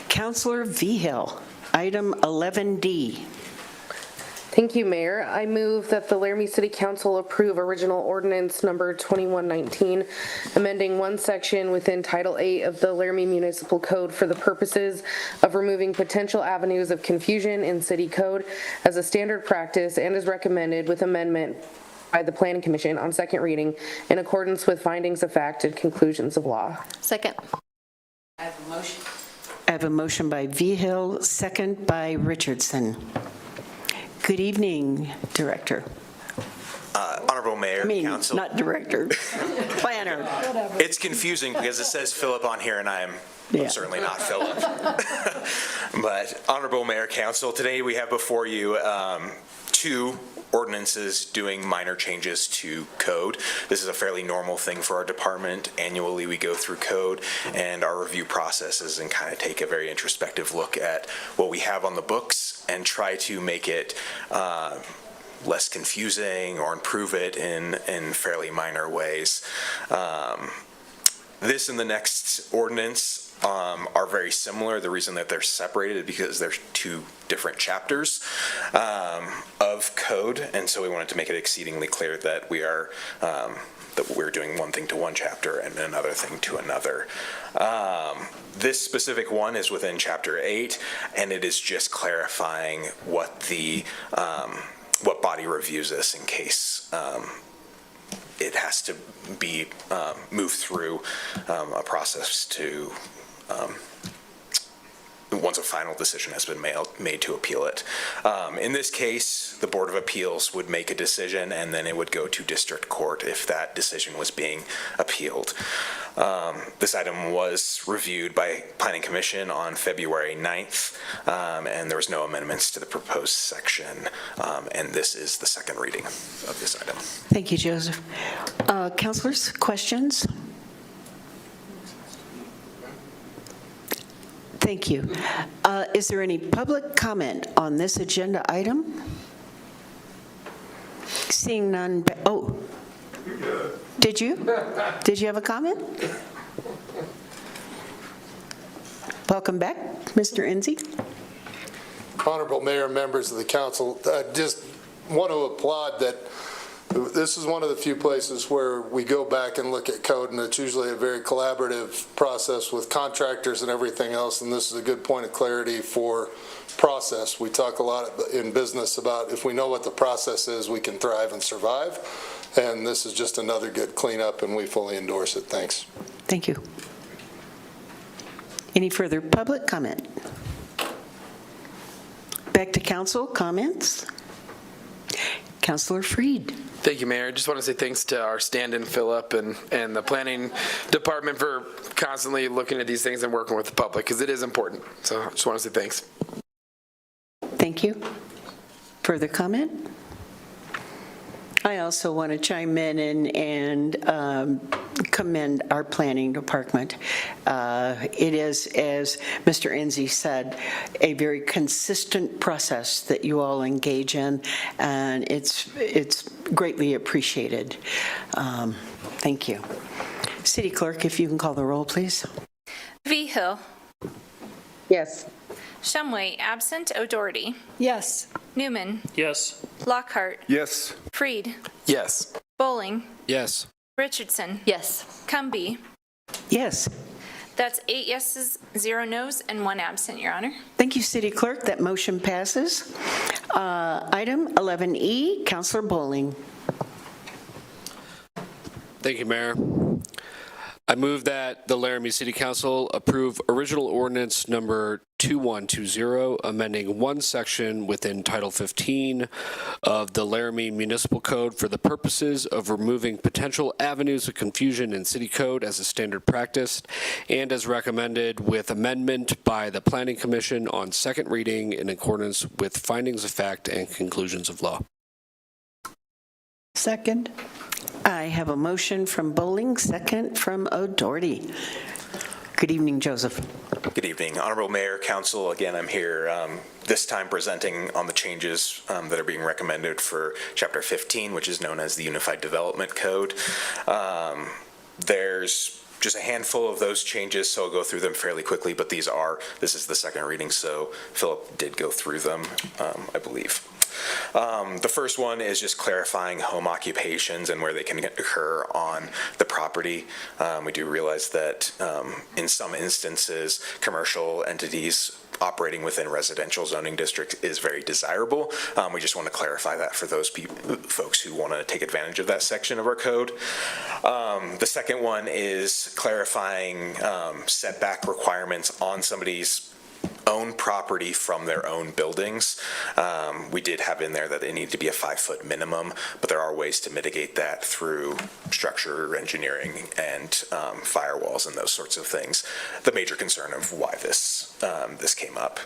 Councilor Vigil, item 11D.
Thank you, Mayor. I move that the Laramie City Council approve original ordinance number 2119, amending one section within Title 8 of the Laramie Municipal Code for the purposes of removing potential avenues of confusion in city code as a standard practice and is recommended with amendment by the Planning Commission on second reading in accordance with findings of fact and conclusions of law.
Second.
I have a motion by Vigil, second by Richardson. Good evening, Director.
Honorable Mayor, Council.
Not Director, Planner.
It's confusing because it says Philip on here and I'm certainly not Philip. But Honorable Mayor, Council, today we have before you two ordinances doing minor changes to code. This is a fairly normal thing for our department. Annually, we go through code and our review processes and kind of take a very introspective look at what we have on the books and try to make it less confusing or improve it in fairly minor ways. This and the next ordinance are very similar. The reason that they're separated is because there's two different chapters of code, and so we wanted to make it exceedingly clear that we're doing one thing to one chapter and another thing to another. This specific one is within Chapter 8, and it is just clarifying what what body reviews this in case it has to be moved through a process to once a final decision has been made to appeal it. In this case, the Board of Appeals would make a decision, and then it would go to district court if that decision was being appealed. This item was reviewed by Planning Commission on February 9th, and there was no amendments to the proposed section, and this is the second reading of this item.
Thank you, Joseph. Councilors, questions? Thank you. Is there any public comment on this agenda item? Seeing none. Oh, did you? Did you have a comment? Welcome back, Mr. Enzi.
Honorable Mayor, members of the council, I just want to applaud that this is one of the few places where we go back and look at code, and it's usually a very collaborative process with contractors and everything else, and this is a good point of clarity for process. We talk a lot in business about if we know what the process is, we can thrive and survive, and this is just another good cleanup, and we fully endorse it. Thanks.
Thank you. Any further public comment? Back to council comments. Councilor Freed.
Thank you, Mayor. I just want to say thanks to our stand-in Philip and the planning department for constantly looking at these things and working with the public, because it is important. So I just want to say thanks.
Thank you. Further comment? I also want to chime in and commend our planning department. It is, as Mr. Enzi said, a very consistent process that you all engage in, and it's greatly appreciated. Thank you. City Clerk, if you can call the roll, please.
Hill.
Yes.
Shumway, absent. O'Doherty.
Yes.
Newman.
Yes.
Lockhart.
Yes.
Freed.
Yes.
Bowling.
Yes.
Richardson.
Yes.
Cumby.
Yes.
That's 8 yeses, 0 nos, and 1 absent, Your Honor.
Thank you, City Clerk. That motion passes. Item 11E, Councilor Bowling.
Thank you, Mayor. I move that the Laramie City Council approve original ordinance number 2120, amending one section within Title 15 of the Laramie Municipal Code for the purposes of removing potential avenues of confusion in city code as a standard practice, and as recommended with amendment by the Planning Commission on second reading in accordance with findings of fact and conclusions of law.
Second.
I have a motion from Bowling, second from O'Doherty. Good evening, Joseph.
Good evening, Honorable Mayor, Council. Again, I'm here this time presenting on the changes that are being recommended for Chapter 15, which is known as the Unified Development Code. There's just a handful of those changes, so I'll go through them fairly quickly, but this is the second reading, so Philip did go through them, I believe. The first one is just clarifying home occupations and where they can occur on the property. We do realize that in some instances, commercial entities operating within residential zoning districts is very desirable. We just want to clarify that for those folks who want to take advantage of that section of our code. The second one is clarifying setback requirements on somebody's own property from their own buildings. We did have in there that they need to be a 5-foot minimum, but there are ways to mitigate that through structure engineering and firewalls and those sorts of things. The major concern of why this came up.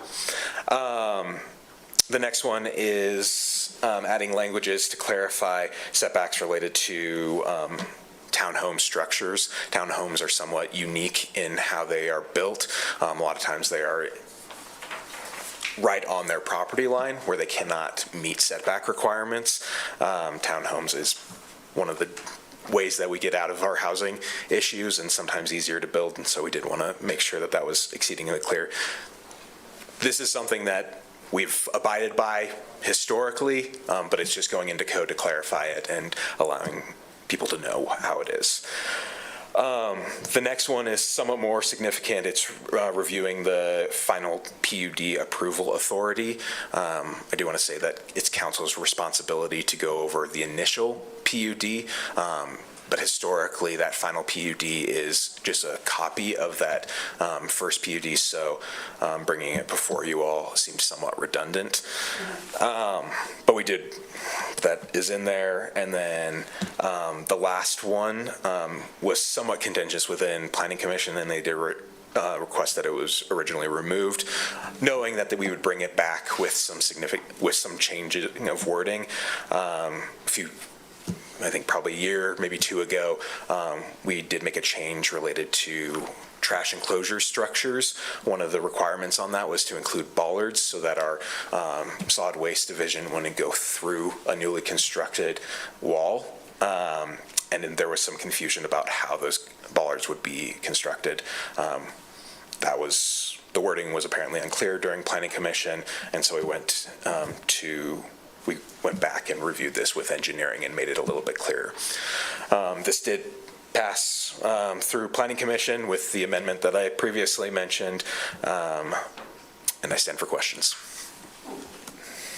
The next one is adding languages to clarify setbacks related to townhome structures. Townhomes are somewhat unique in how they are built. A lot of times they are right on their property line where they cannot meet setback requirements. Townhomes is one of the ways that we get out of our housing issues and sometimes easier to build, and so we did want to make sure that that was exceedingly clear. This is something that we've abided by historically, but it's just going into code to clarify it and allowing people to know how it is. The next one is somewhat more significant. It's reviewing the final PUD approval authority. I do want to say that it's council's responsibility to go over the initial PUD, but historically that final PUD is just a copy of that first PUD, so bringing it before you all seems somewhat redundant. But we did, that is in there. And then the last one was somewhat contentious within Planning Commission, and they did request that it was originally removed, knowing that we would bring it back with some changes of wording. I think probably a year, maybe two ago, we did make a change related to trash enclosure structures. One of the requirements on that was to include bollards so that our solid waste division wouldn't go through a newly constructed wall. And then there was some confusion about how those bollards would be constructed. The wording was apparently unclear during Planning Commission, and so we went back and reviewed this with engineering and made it a little bit clearer. This did pass through Planning Commission with the amendment that I previously mentioned, and I stand for questions.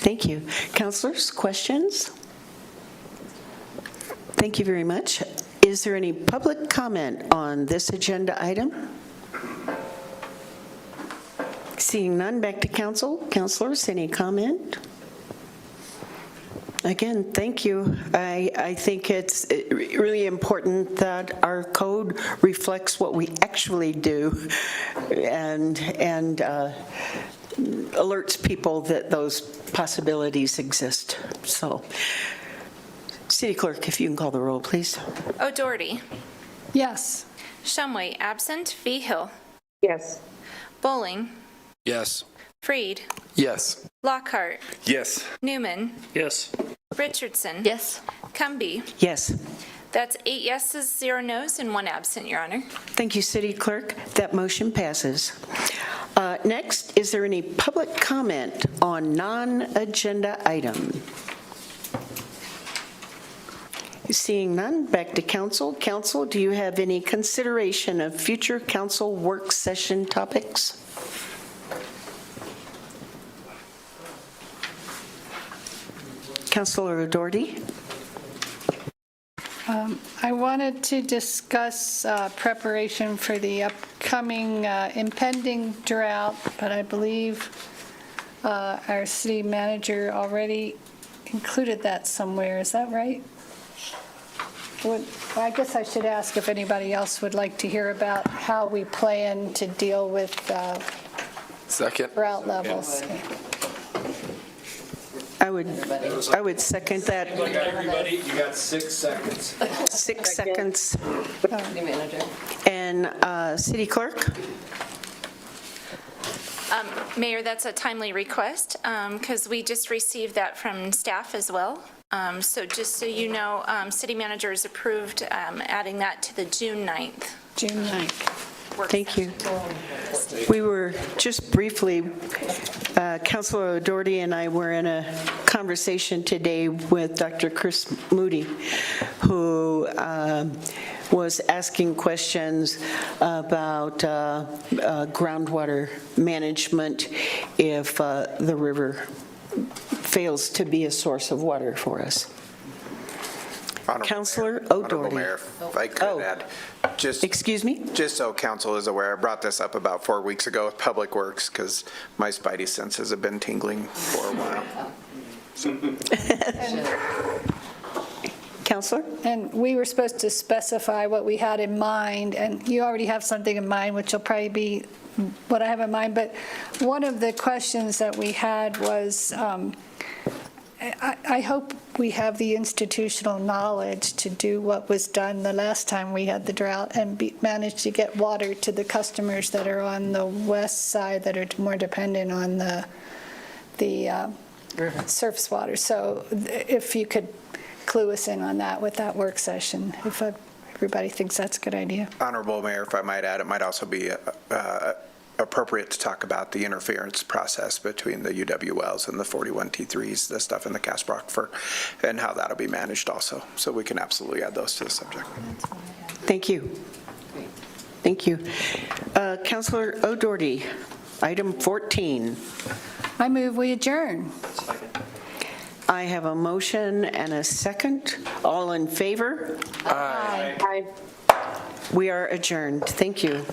Thank you. Councilors, questions? Thank you very much. Is there any public comment on this agenda item? Seeing none, back to council. Councilors, any comment? Again, thank you. I think it's really important that our code reflects what we actually do and alerts people that those possibilities exist. So, City Clerk, if you can call the roll, please.
O'Doherty.
Yes.
Shumway, absent. Vigil.
Yes.
Bowling.
Yes.
Freed.
Yes.
Lockhart.
Yes.
Newman.
Yes.
Richardson.
Yes.
Cumby.
Yes.
That's 8 yeses, 0 nos, and 1 absent, Your Honor.
Thank you, City Clerk. That motion passes. Next, is there any public comment on non-agenda item? Seeing none, back to council. Council, do you have any consideration of future council work session topics? Councilor O'Doherty.
I wanted to discuss preparation for the upcoming impending drought, but I believe our city manager already included that somewhere. Is that right? I guess I should ask if anybody else would like to hear about how we plan to deal with drought levels.
I would second that.
Everybody, you got 6 seconds.
6 seconds.
City manager.
And City Clerk?
Mayor, that's a timely request because we just received that from staff as well. So just so you know, city manager has approved adding that to the June 9th.
June 9th.
Thank you. We were just briefly, Councilor O'Doherty and I were in a conversation today with Dr. Chris Moody, who was asking questions about groundwater management if the river fails to be a source of water for us. Councilor O'Doherty.
Mayor, if I could add,
excuse me?
Just so council is aware, I brought this up about 4 weeks ago with Public Works because my spidey senses have been tingling for a while.
Councilor?
And we were supposed to specify what we had in mind, and you already have something in mind, which will probably be what I have in mind. But one of the questions that we had was, I hope we have the institutional knowledge to do what was done the last time we had the drought and manage to get water to the customers that are on the west side that are more dependent on the the surface water. So if you could clue us in on that with that work session, if everybody thinks that's a good idea.
Honorable Mayor, if I might add, it might also be appropriate to talk about the interference process between the UW wells and the 41T3s, the stuff in the Casper Aquifer, and how that'll be managed also. So we can absolutely add those to the subject.
Thank you. Thank you. Councilor O'Doherty, item 14.
I move we adjourn.
I have a motion and a second. All in favor?
Aye.
We are adjourned. Thank you.